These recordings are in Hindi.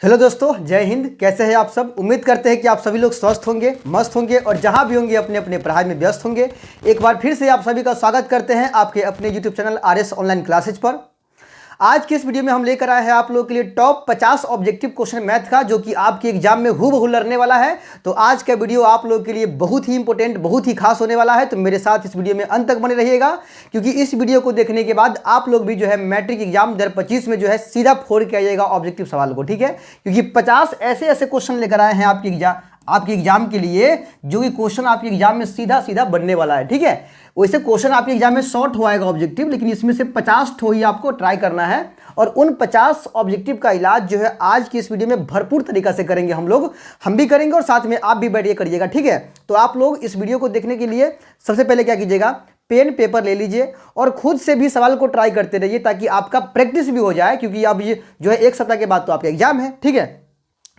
हेलो दोस्तों, जय हिंद। कैसे हैं आप सब? उम्मीद करते हैं कि आप सभी लोग स्वस्थ होंगे, मस्त होंगे और जहां भी होंगे अपने अपने पढ़ाई में व्यस्त होंगे। एक बार फिर से आप सभी का स्वागत करते हैं आपके अपने YouTube channel RS online classes पर। आज की इस वीडियो में हम लेकर आए हैं आप लोगों के लिए टॉप 50 ऑब्जेक्टिव क्वेश्चन मैथ का, जो कि आपके एग्जाम में हूबहू लड़ने वाला है। तो आज का वीडियो आप लोगों के लिए बहुत ही इंपॉर्टेंट, बहुत ही खास होने वाला है। तो मेरे साथ इस वीडियो में अंत तक बने रहिएगा, क्योंकि इस वीडियो को देखने के बाद आप लोग भी जो है मैट्रिक एग्जाम 2025 में जो है सीधा फोड़ के आइएगा ऑब्जेक्टिव सवाल को, ठीक है। क्योंकि 50 ऐसे ऐसे क्वेश्चन लेकर आए हैं आपके एग्जाम के लिए, जो कि क्वेश्चन आपके एग्जाम में सीधा सीधा बनने वाला है, ठीक है। वैसे क्वेश्चन आपके एग्जाम में 100 हो आएगा ऑब्जेक्टिव, लेकिन इसमें से 50 ठो ही आपको ट्राई करना है। और उन 50 ऑब्जेक्टिव का इलाज जो है आज की इस वीडियो में भरपूर तरीका से करेंगे हम भी करेंगे और साथ में आप भी बैठिए करिएगा, ठीक है। तो आप लोग इस वीडियो को देखने के लिए सबसे पहले क्या कीजिएगा, पेन पेपर ले लीजिए और खुद से भी सवाल को ट्राई करते रहिए, ताकि आपका प्रैक्टिस भी हो जाए, क्योंकि अब ये जो है एक सप्ताह के बाद तो आपका एग्जाम है, ठीक है।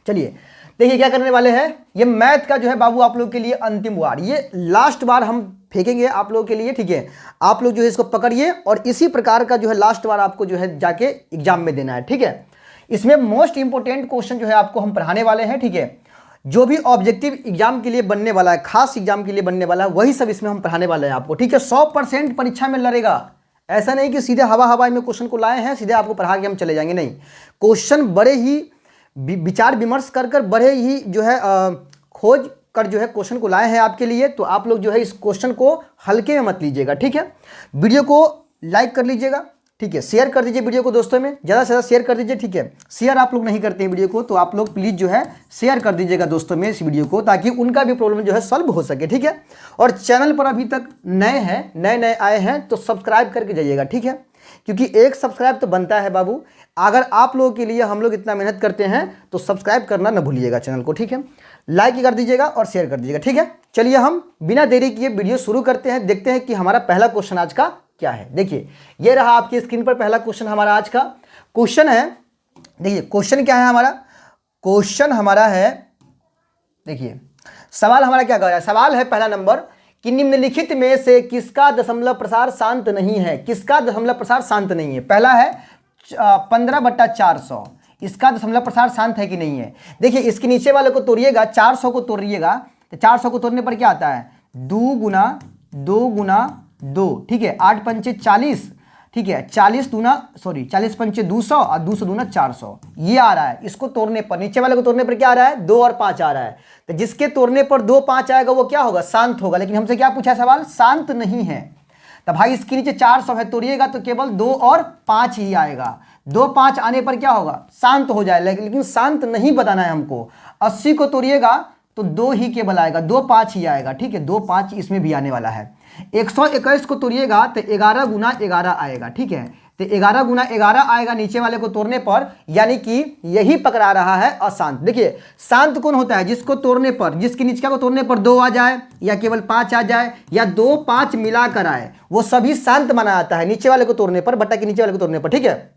चलिए देखिए क्या करने वाले हैं। ये मैथ का जो है बाबू आप लोग के लिए अंतिम बार, ये लास्ट बार हम फेंकेंगे आप लोगों के लिए, ठीक है। आप लोग जो है इसको पकड़िए और इसी प्रकार का जो है लास्ट बार आपको जो है जाके एग्जाम में देना है, ठीक है। इसमें मोस्ट इंपोर्टेंट क्वेश्चन जो है आपको हम पढ़ाने वाले हैं, ठीक है। जो भी ऑब्जेक्टिव एग्जाम के लिए बनने वाला है, खास एग्जाम के लिए बनने वाला है, वही सब इसमें हम पढ़ाने वाले हैं आपको, ठीक है। 100% परीक्षा में लड़ेगा। ऐसा नहीं कि सीधे हवा में क्वेश्चन को लाए हैं, सीधे आपको पढ़ा के हम चले जाएंगे, नहीं। क्वेश्चन बड़े ही विचार विमर्श कर बड़े ही जो है खोज कर जो है क्वेश्चन को लाए हैं आपके लिए। तो आप लोग जो है इस क्वेश्चन को हल्के में मत लीजिएगा, ठीक है। वीडियो को लाइक कर लीजिएगा, ठीक है। शेयर कर दीजिए वीडियो को दोस्तों में, ज़्यादा से ज़्यादा शेयर कर दीजिए, ठीक है। शेयर आप लोग नहीं करते हैं वीडियो को, तो आप लोग प्लीज़ जो है शेयर कर दीजिएगा दोस्तों में इस वीडियो को, ताकि उनका भी प्रॉब्लम जो है सॉल्व हो सके, ठीक है। और चैनल पर अभी तक नए आए हैं तो सब्सक्राइब करके जाइएगा, ठीक है। क्योंकि एक सब्सक्राइब तो बनता है बाबू। अगर आप लोगों के लिए हम लोग इतना मेहनत करते हैं तो सब्सक्राइब करना न भूलिएगा चैनल को, ठीक है। लाइक कर दीजिएगा और शेयर कर दीजिएगा, ठीक है। चलिए हम बिना देरी किए वीडियो शुरू करते हैं। देखते हैं कि हमारा पहला क्वेश्चन आज का क्या है। देखिए ये रहा आपकी स्क्रीन पर पहला क्वेश्चन हमारा आज का। क्वेश्चन है, देखिए क्वेश्चन क्या है हमारा। क्वेश्चन हमारा है, देखिए सवाल हमारा क्या कर रहा है। सवाल है पहला नंबर कि निम्नलिखित में से किसका दशमलव प्रसार शांत नहीं है। किसका दशमलव प्रसार शांत नहीं है। पहला है 15/400, इसका दशमलव प्रसार शांत है कि नहीं है। देखिए इसके नीचे वाले को तोड़िएगा, 400 को तोड़िएगा, तो 400 को तोड़ने पर क्या आता है, 2 गुना 2, ठीक है। 8 पंचे 40, ठीक है। 40 पंचे 200 और 200 दूना 400, ये आ रहा है। इसको तोड़ने पर, नीचे वाले को तोड़ने पर क्या आ रहा है, 2 और 5 आ रहा है। तो जिसके तोड़ने पर 2, 5 आएगा वो क्या होगा, शांत होगा। लेकिन हमसे क्या पूछा सवाल, शांत नहीं है। तो भाई इसके नीचे 400 है, तोड़िएगा तो केवल 2 और 5 ही आएगा। 2, 5 आने पर क्या होगा, शांत हो जाए। लेकिन शांत नहीं बताना है हमको। 80 को तोड़िएगा तो 2 ही केवल आएगा, 2, 5 ही आएगा, ठीक है। 2, 5 इसमें भी आने वाला है। 121 को तोड़िएगा तो 11 गुना 11 आएगा, ठीक है। तो 11 गुना 11 आएगा नीचे वाले को तोड़ने पर, यानी कि यही पकड़ा रहा है अशांत। देखिए शांत कौन होता है, जिसको तोड़ने पर, जिसके नीचे को तोड़ने पर 2 आ जाए या केवल 5 आ जाए या 2, 5 मिलाकर आए, वो सभी शांत माना जाता है नीचे वाले को तोड़ने पर, बट्टा के नीचे वाले को तोड़ने पर, ठीक है।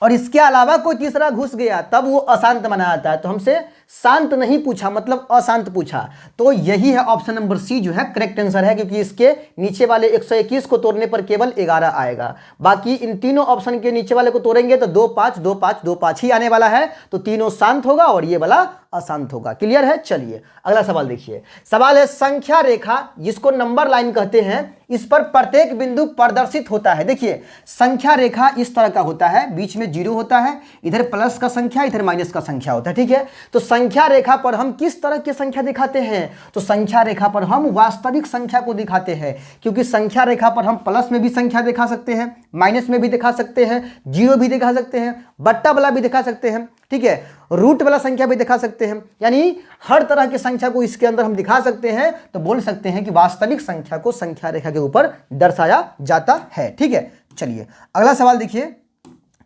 और इसके अलावा कोई तीसरा घुस गया तब वो अशांत माना जाता है। तो हमसे शांत नहीं पूछा, मतलब अशांत पूछा। तो यही है ऑप्शन नंबर सी जो है करेक्ट आंसर है, क्योंकि इसके नीचे वाले 121 को तोड़ने पर केवल 11 आएगा। बाकी इन तीनों ऑप्शन के नीचे वाले को तोड़ेंगे तो 2, 5, 2, 5, 2, 5 ही आने वाला है। तो तीनों शांत होगा और ये वाला अशांत होगा। क्लियर है। चलिए अगला सवाल देखिए। सवाल है संख्या रेखा, जिसको नंबर लाइन कहते हैं, इस पर प्रत्येक बिंदु प्रदर्शित होता है। देखिए संख्या रेखा इस तरह का होता है, बीच में 0 होता है, इधर प्लस का संख्या, इधर माइनस का संख्या होता है, ठीक है। तो संख्या रेखा पर हम किस तरह की संख्या दिखाते हैं, तो संख्या रेखा पर हम वास्तविक संख्या को दिखाते हैं। क्योंकि संख्या रेखा पर हम प्लस में भी संख्या दिखा सकते हैं, माइनस में भी दिखा सकते हैं, 0 भी दिखा सकते हैं, बट्टा वाला भी दिखा सकते हैं, ठीक है। रूट वाला संख्या भी दिखा सकते हैं, यानी हर तरह की संख्या को इसके अंदर हम दिखा सकते हैं। तो बोल सकते हैं कि वास्तविक संख्या को संख्या रेखा के ऊपर दर्शाया जाता है, ठीक है। चलिए अगला सवाल देखिए।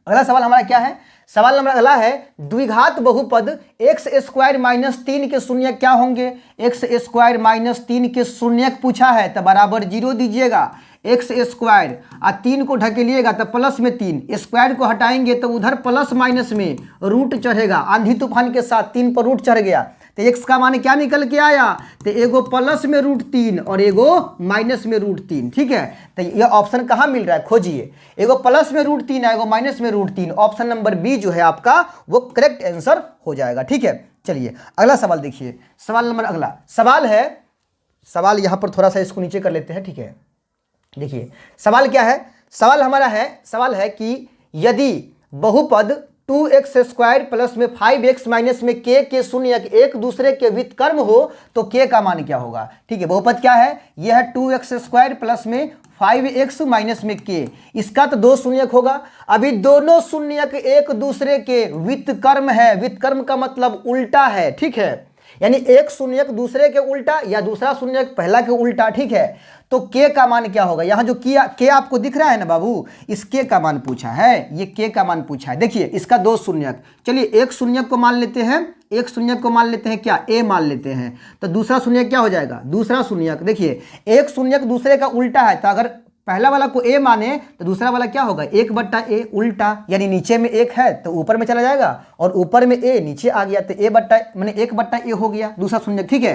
अगला सवाल हमारा क्या है, सवाल नंबर अगला है द्विघात बहुपद x² - 3 के शून्य क्या होंगे। x² - 3 के शून्य पूछा है तो बराबर 0 दीजिएगा। x² और 3 को ढकेलिएगा तो प्लस में 3, स्क्वायर को हटाएंगे तो उधर प्लस माइनस में रूट चढ़ेगा। आंधी तूफान के साथ 3 पर रूट चढ़ गया तो x का मान क्या निकल के आया, तो एगो प्लस में √3 और एगो माइनस में √3। ठीक है, तो ये ऑप्शन कहाँ मिल रहा है, खोजिए। एगो प्लस में √3 है, एगो माइनस में √3, ऑप्शन नंबर बी जो है आपका वो करेक्ट आंसर हो जाएगा। ठीक है, चलिए अगला सवाल देखिए। सवाल नंबर अगला सवाल है, सवाल यहाँ पर थोड़ा सा इसको नीचे कर लेते हैं। ठीक है, देखिए सवाल क्या है, सवाल हमारा है, सवाल है कि यदि बहुपद 2x² प्लस में 5x माइनस में k के शून्य एक दूसरे के व्युत्क्रम हो तो k का मान क्या होगा। ठीक है, बहुपद क्या है, यह है 2x² प्लस में 5x माइनस में k, इसका तो 2 शून्यक होगा। अभी दोनों शून्यक एक दूसरे के व्युत्क्रम है, व्युत्क्रम का मतलब उल्टा है। ठीक है, यानी एक शून्यक दूसरे के उल्टा या दूसरा शून्यक पहला के उल्टा। ठीक है, तो k का मान क्या होगा, यहाँ जो k आपको दिख रहा है ना बाबू, इस k का मान पूछा है, ये k का मान पूछा है। देखिए इसका 2 शून्यक, चलिए एक शून्यक को मान लेते हैं, एक शून्यक को मान लेते हैं क्या, a मान लेते हैं, तो दूसरा शून्यक क्या हो जाएगा, दूसरा शून्यक, देखिए एक शून्यक दूसरे का उल्टा है, तो अगर पहला वाला को a माने तो दूसरा वाला क्या होगा, 1/a उल्टा, यानी नीचे में 1 है तो ऊपर में चला जाएगा, और ऊपर में a नीचे आ गया तो माने 1/a हो गया दूसरा शून्यक। ठीक है,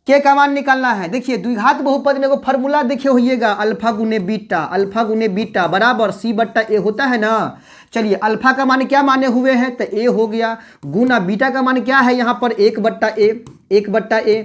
के का मान निकालना है। देखिए द्विघात बहुपद में एगो फार्मूला देखिए होइएगा, अल्फा गुने बीटा बराबर c/a होता है ना। चलिए अल्फा का मान क्या माने हुए हैं, तो a हो गया, गुना बीटा का मान क्या है यहाँ पर 1/a,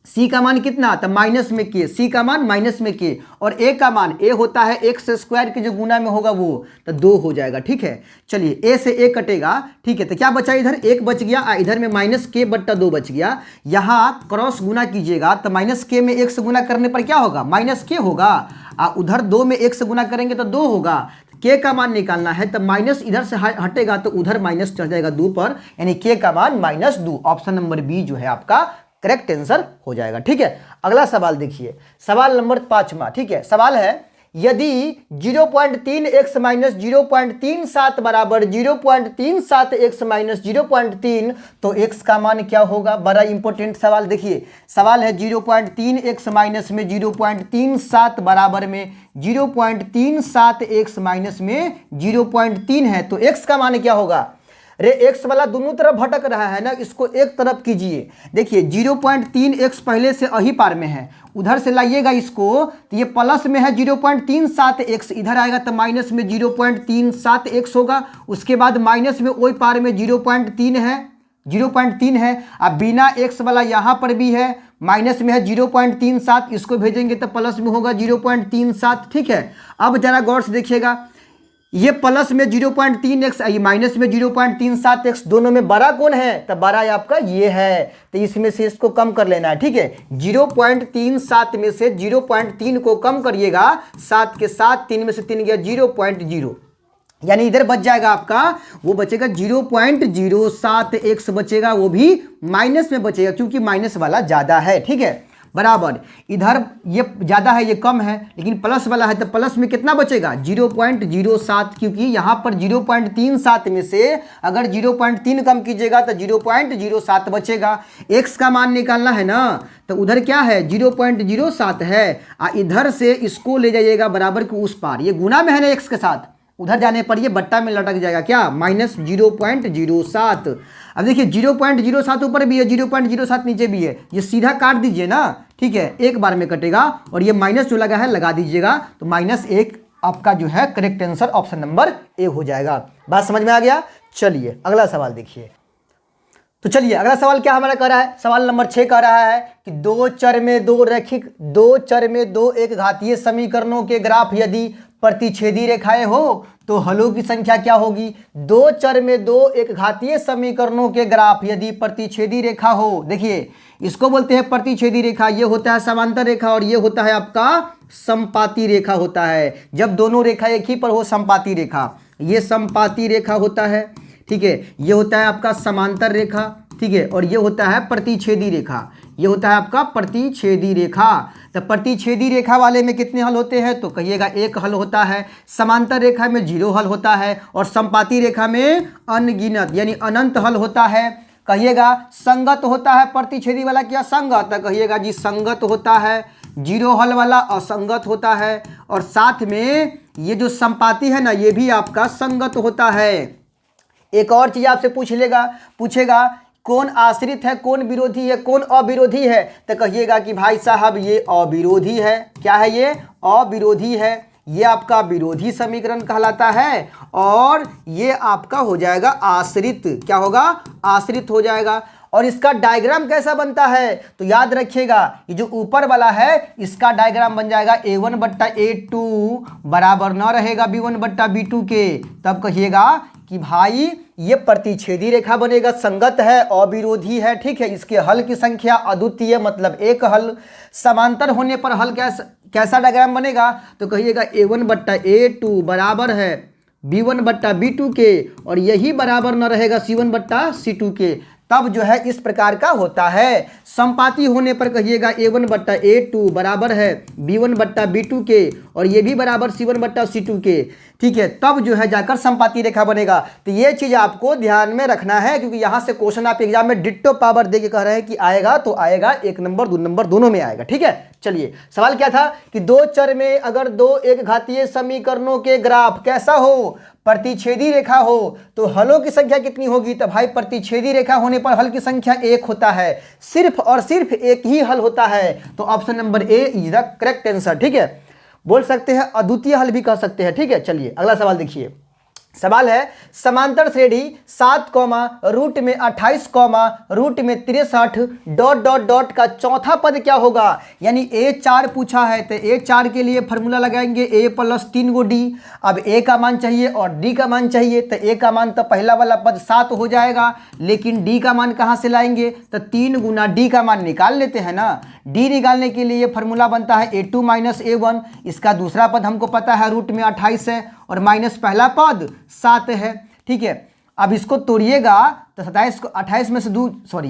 c का मान कितना, तो माइनस में k, c का मान माइनस में k, और a का मान a होता है x² के जो गुना में होगा वो, तो 2 हो जाएगा। ठीक है, चलिए a से a कटेगा। ठीक है, तो क्या बचा, इधर 1 बच गया, इधर में -k/2 बच गया। यहाँ क्रॉस गुना कीजिएगा तो -k में 1 से गुना करने पर क्या होगा, -k होगा, उधर 2 में 1 से गुना करेंगे तो 2 होगा। k का मान निकालना है तो माइनस इधर से हटेगा तो उधर माइनस चढ़ जाएगा 2 पर, यानी k का मान -2, ऑप्शन नंबर बी जो है आपका करेक्ट आंसर हो जाएगा। ठीक है, अगला सवाल देखिए, सवाल नंबर 5वां। ठीक है, सवाल है यदि 0.3x माइनस 0.37 बराबर 0.37x माइनस 0.3 तो x का मान क्या होगा। बड़ा इंपॉर्टेंट सवाल, देखिए सवाल है 0.3x माइनस में 0.37 बराबर में 0.37x माइनस में 0.3 है, तो x का मान क्या होगा। रे x वाला दोनों तरफ भटक रहा है ना, इसको एक तरफ कीजिए। देखिए 0.3x पहले से अही पार में है, उधर से लाइएगा इसको, तो ये प्लस में है 0.37x, इधर आएगा तो माइनस में 0.37x होगा। उसके बाद माइनस में वही पार में 0.3 है, अब बिना x वाला यहाँ पर भी है, माइनस में है 0.37, इसको भेजेंगे तो प्लस में होगा 0.37। ठीक है, अब जरा गौर से देखिएगा, ये प्लस में 0.3x, ये माइनस में 0.37x, दोनों में बड़ा कौन है, तो बड़ा आपका ये है, तो इसमें से इसको कम कर लेना है। ठीक है, 0.37 में से 0.3 को कम करिएगा, 7 के 7, 3 में से 3 गया 0.0, यानी इधर बच जाएगा आपका, वो बचेगा 0.07x बचेगा, वो भी माइनस में बचेगा क्योंकि माइनस वाला ज़्यादा है। ठीक है, बराबर इधर ये ज़्यादा है ये कम है, लेकिन प्लस वाला है तो प्लस में कितना बचेगा 0.07, क्योंकि यहाँ पर 0.37 में से अगर 0.3 कम कीजिएगा तो 0.07 बचेगा। x का मान निकालना है ना, तो उधर क्या है 0.07 है, इधर से इसको ले जाइएगा बराबर के उस पार, ये गुना में है ना x के साथ, उधर जाने पर ये बट्टा में लटक जाएगा क्या, -0.07। अब देखिए 0.07 ऊपर भी है, 0.07 नीचे भी है, ये सीधा काट दीजिए ना। ठीक है, एक बार में कटेगा, और ये माइनस जो लगा है लगा दीजिएगा, तो -1 आपका जो है correct answer option number A हो जाएगा। बात समझ में आ गया। चलिए अगला सवाल देखिए, तो चलिए अगला सवाल क्या हमारा कह रहा है, सवाल नंबर 6 कह रहा है कि दो चर में दो एक घातीय समीकरणों के ग्राफ यदि प्रतिच्छेदी रेखाएं हो तो हलों की संख्या क्या होगी। दो चर में दो एक घातीय समीकरणों के ग्राफ यदि प्रतिच्छेदी रेखा हो, देखिए इसको बोलते हैं प्रतिच्छेदी रेखा, ये होता है समांतर रेखा और ये होता है आपका समपाती रेखा होता है। जब दोनों रेखा एक ही पर हो समपाती रेखा, ये समपाती रेखा होता है। ठीक है, ये होता है आपका समांतर रेखा। ठीक है, और ये होता है प्रतिच्छेदी रेखा, ये होता है आपका प्रतिच्छेदी रेखा। तो प्रतिच्छेदी रेखा वाले में कितने हल होते हैं, तो कहिएगा 1 हल होता है, समांतर रेखा में 0 हल होता है, और समपाती रेखा में अनगिनत यानी अनंत हल होता है। कहिएगा संगत होता है प्रतिच्छेदी वाला, क्या संगत, तो कहिएगा जी संगत होता है। 0 हल वाला असंगत होता है, और साथ में ये जो समपाती है ना ये भी आपका संगत होता है। एक और चीज़ आपसे पूछेगा कौन आश्रित है, कौन विरोधी है, कौन अविरोधी है, तो कहिएगा कि भाई साहब ये अविरोधी है। क्या है ये? अविरोधी है। ये आपका विरोधी समीकरण कहलाता है और ये आपका हो जाएगा आश्रित। क्या होगा? आश्रित हो जाएगा। और इसका डायग्राम कैसा बनता है तो याद रखिएगा, ये जो ऊपर वाला है इसका डायग्राम बन जाएगा a1 बट्टा a2 बराबर न रहेगा b1 बट्टा b2 के। तब कहिएगा कि भाई ये प्रतिच्छेदी रेखा बनेगा, संगत है, अविरोधी है। ठीक है, इसके हल की संख्या अद्वितीय मतलब एक हल। समांतर होने पर हल कैसा डायग्राम बनेगा तो कहिएगा a1 बट्टा a2 बराबर है b1 बट्टा b2 के और यही बराबर न रहेगा c1 बट्टा c2 के। तब जो है इस प्रकार का होता है। संपाती होने पर कहिएगा a1 बट्टा a2 बराबर है b1 बट्टा b2 के और ये भी बराबर c1 बट्टा c2 के। ठीक है, तब जो है जाकर संपाती रेखा बनेगा। तो ये चीज़ आपको ध्यान में रखना है क्योंकि यहाँ से क्वेश्चन आप एग्जाम में डिट्टो पावर दे के कह रहे हैं कि आएगा तो आएगा, 1 नंबर 2 नंबर दोनों में आएगा। ठीक है, चलिए सवाल क्या था कि दो चर में अगर दो एक घातीय समीकरणों के ग्राफ कैसा हो, प्रतिच्छेदी रेखा हो तो हलों की संख्या कितनी होगी। तो भाई प्रतिच्छेदी रेखा होने पर हल की संख्या 1 होता है, सिर्फ और सिर्फ एक ही हल होता है। तो option number A is the correct answer. ठीक है, बोल सकते हैं अद्वितीय हल भी कह सकते हैं। ठीक है, चलिए अगला सवाल देखिए। सवाल है समांतर श्रेणी 7 रूट में 28 रूट में 63 डॉट डॉट डॉट का चौथा पद क्या होगा। यानी a4 पूछा है तो a4 के लिए फॉर्मूला लगाएंगे a प्लस 3 गो d। अब a का मान चाहिए और d का मान चाहिए तो a का मान तो पहला वाला पद 7 हो जाएगा, लेकिन d का मान कहाँ से लाएंगे तो 3 गुना d का मान निकाल लेते हैं ना। d निकालने के लिए फॉर्मूला बनता है a2 माइनस a1। इसका दूसरा पद हमको पता है रूट में 28 है और माइनस पहला पद 7 है। ठीक है, अब इसको तोड़िएगा तो 27 को 28 में से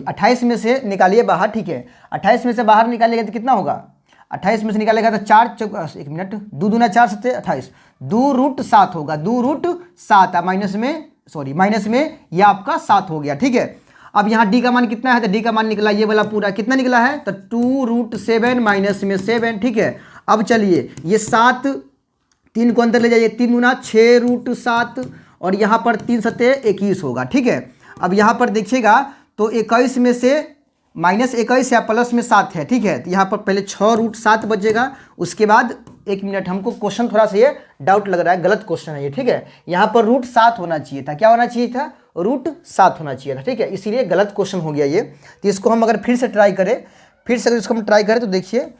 28 में से निकालिए बाहर। ठीक है, 28 में से बाहर निकालिएगा तो कितना होगा, 28 में से निकालेगा तो 4 एक मिनट 2 दूना 4 7 28 2 रूट 7 होगा, 2 रूट 7 माइनस में यह आपका 7 हो गया। ठीक है, अब यहाँ d का मान कितना है तो d का मान निकला ये वाला पूरा कितना निकला है तो 2 रूट 7 माइनस में 7। ठीक है, अब चलिए ये 7 3 को अंदर ले जाइए, 3 गुना 6 रूट 7 और यहाँ पर 3 सत्ते 21 होगा। ठीक है, अब यहाँ पर देखिएगा तो 21 में से माइनस 21 या प्लस में 7 है। ठीक है, तो यहाँ पर पहले 6 रूट 7 बचेगा। उसके बाद एक मिनट, हमको क्वेश्चन थोड़ा सा ये डाउट लग रहा है, गलत क्वेश्चन है ये। ठीक है, यहाँ पर रूट 7 होना चाहिए था। क्या होना चाहिए था? रूट 7 होना चाहिए था। ठीक है, इसीलिए गलत क्वेश्चन हो गया ये। तो इसको हम अगर फिर से ट्राई करें, अगर इसको हम ट्राई करें तो देखिए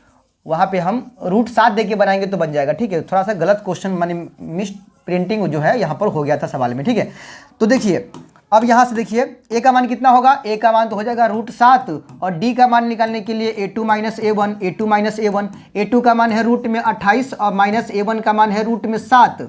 वहाँ पे हम रूट 7 दे के बनाएंगे तो बन जाएगा। ठीक है, थोड़ा सा गलत क्वेश्चन माने मिस प्रिंटिंग जो है यहाँ पर हो गया था सवाल में। ठीक है, तो देखिए अब यहाँ से देखिए a का मान कितना होगा, a का मान तो हो जाएगा रूट 7 और d का मान निकालने के लिए a2 माइनस a1, a2 का मान है रूट में 28 और माइनस a1 का मान है रूट में 7।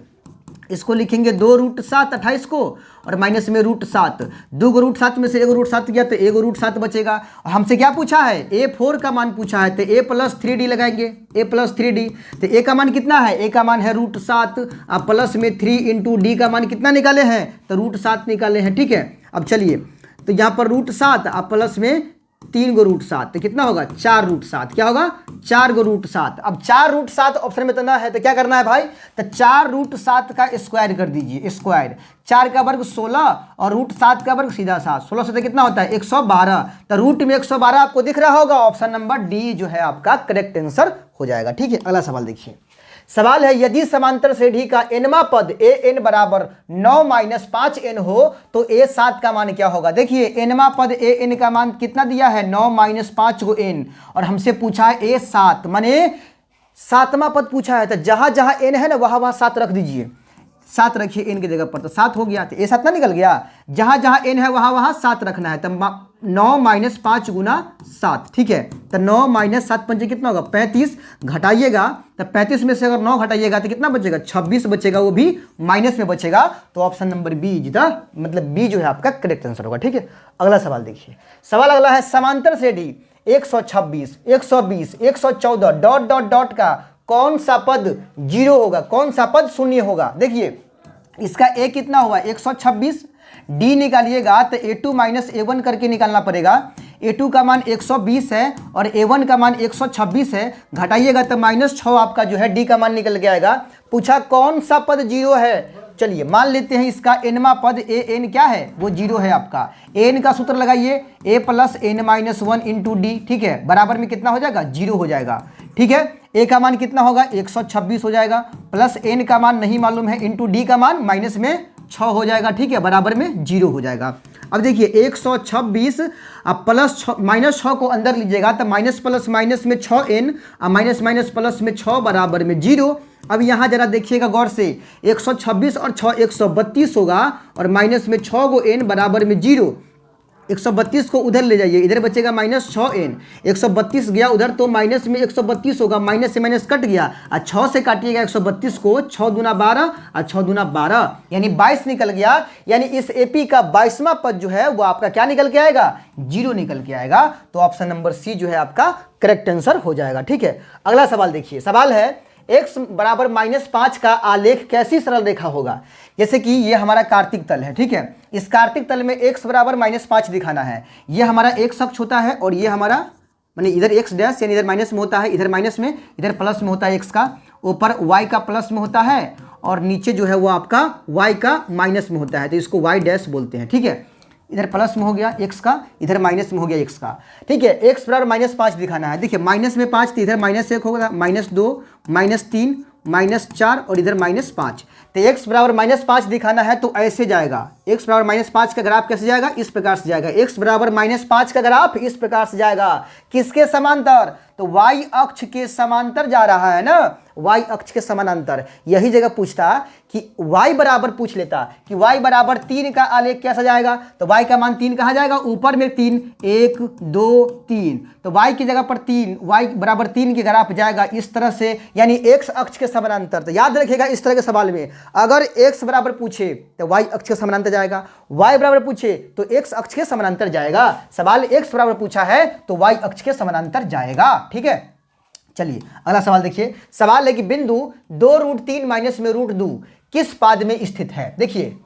इसको लिखेंगे 2 रूट 7 28 को और माइनस में रूट 7, 2 को रूट 7 में से 1 रूट 7 गया तो 1 रूट 7 बचेगा। और हमसे क्या पूछा है, a4 का मान पूछा है तो a प्लस 3d लगाएंगे, a प्लस 3d। तो a का मान कितना है, a का मान है रूट 7 अब प्लस में 3 इंटू d का मान कितना निकाले हैं तो रूट 7 निकाले हैं। ठीक है, अब चलिए तो यहाँ पर रूट 7 अब प्लस में 3 गो रूट 7 तो कितना होगा 4 रूट 7। क्या होगा 4 गो रूट 7। अब 4 रूट 7 ऑप्शन में तना है तो क्या करना है भाई, तो 4 रूट 7 का स्क्वायर कर दीजिए। स्क्वायर 4 का वर्ग 16 और रूट 7 का वर्ग सीधा 7, 16 से कितना होता है 112। तो रूट में 112 आपको दिख रहा होगा, ऑप्शन नंबर डी जो है आपका करेक्ट आंसर हो जाएगा। ठीक है, अगला सवाल देखिए। सवाल है यदि समांतर श्रेणी का nवां पद an बराबर 9 माइनस 5n हो तो a7 का मान क्या होगा। देखिए nवां पद an का मान कितना दिया है 9 माइनस 5 को n और हमसे पूछा है a7 माने 7वां पद पूछा है। तो जहां जहां n है ना वहां वहां 7 रख दीजिए, 7 रखिए n की जगह पर तो 7 हो गया। तो a7 ना निकल गया, जहां जहां n है वहां वहां 7 रखना है। तो 9 माइनस 5 गुना 7। ठीक है, तो 9 माइनस 7 पंजे कितना होगा 35, घटाइएगा तो 35 में से अगर 9 घटाइएगा तो कितना बचेगा 26 बचेगा, वो भी माइनस में बचेगा। तो ऑप्शन नंबर बी मतलब बी जो है आपका करेक्ट आंसर होगा। ठीक है, अगला सवाल देखिए। सवाल अगला है समांतर श्रेणी 126 120 114 डॉट डॉट डॉट का कौन सा पद 0 होगा, कौन सा पद शून्य होगा। देखिए इसका a कितना हुआ 126, d निकालिएगा तो a2 माइनस a1 करके निकालना पड़ेगा। a2 का मान 120 है और a1 का मान 126 है, घटाइएगा तो -6 आपका जो है d का मान निकल के आएगा। पूछा कौन सा पद 0 है चलिए मान लेते हैं इसका एनवा पद ए एन क्या है, वो 0 है आपका। एन का सूत्र लगाइए, A plus N minus 1 into D, ठीक है, बराबर में कितना हो जाएगा, 0 हो जाएगा। ठीक है, ए का मान कितना होगा, 126 हो जाएगा, प्लस एन का मान नहीं मालूम है, इंटू डी का मान माइनस में 6 हो जाएगा। ठीक है, बराबर में 0 हो जाएगा। अब देखिए 126 अब प्लस माइनस 6 को अंदर लीजिएगा तो माइनस प्लस माइनस में 6n, माइनस माइनस प्लस में 6 बराबर में 0। अब यहाँ जरा देखिएगा गौर से, 126 और 6 132 होगा, और माइनस में 6 को n बराबर में 0। 132 को उधर ले जाइए, इधर बचेगा माइनस 6n, 132 गया उधर तो माइनस में 132 होगा, माइनस से माइनस कट गया, और 6 से काटिएगा 132 को, 6 दूना 12 और 6 दूना 12 यानी 22 निकल गया। यानी इस एपी का 22वां पद जो है वो आपका क्या निकल के आएगा, 0 निकल के आएगा। तो ऑप्शन नंबर सी जो है आपका करेक्ट आंसर हो जाएगा। ठीक है, अगला सवाल देखिए, सवाल है x बराबर -5 का आलेख कैसी सरल रेखा होगा। जैसे कि ये हमारा कार्तिक तल है, ठीक है, इस कार्तिक तल में x बराबर -5 दिखाना है। ये हमारा x अक्ष होता है और ये हमारा माने इधर x डैश यानी इधर माइनस में होता है, इधर माइनस में, इधर प्लस में होता है x का, ऊपर y का प्लस में होता है और नीचे जो है वो आपका y का माइनस में होता है, तो इसको y डैश बोलते हैं। ठीक है, इधर प्लस में हो गया x का, इधर माइनस में हो गया x का। ठीक है, x बराबर -5 दिखाना है। देखिए माइनस में 5 तो इधर -1 होगा, -2 -3 -4 और इधर -5। तो x बराबर -5 दिखाना है तो ऐसे जाएगा, x बराबर -5 का ग्राफ कैसे जाएगा, इस प्रकार से जाएगा। x बराबर -5 का ग्राफ इस प्रकार से जाएगा, किसके समांतर, तो y अक्ष के समांतर जा रहा है ना, y अक्ष के समानांतर। यही जगह पूछता कि y बराबर पूछ लेता कि y बराबर 3 का आलेख कैसा जाएगा, तो y का मान 3 कहाँ जाएगा, ऊपर में 3, 1 2 3, तो y की जगह पर 3, y बराबर 3 के ग्राफ जाएगा इस तरह से, यानी x अक्ष के समानांतर। तो याद रखिएगा इस तरह के सवाल में अगर x बराबर पूछे तो y अक्ष के समानांतर जाएगा, y बराबर पूछे तो x अक्ष के समानांतर जाएगा। सवाल x बराबर पूछा है तो y अक्ष के समानांतर जाएगा। ठीक है, चलिए अगला सवाल देखिए, सवाल है कि बिंदु 2√3 माइनस में √2 किस पाद में स्थित है। देखिए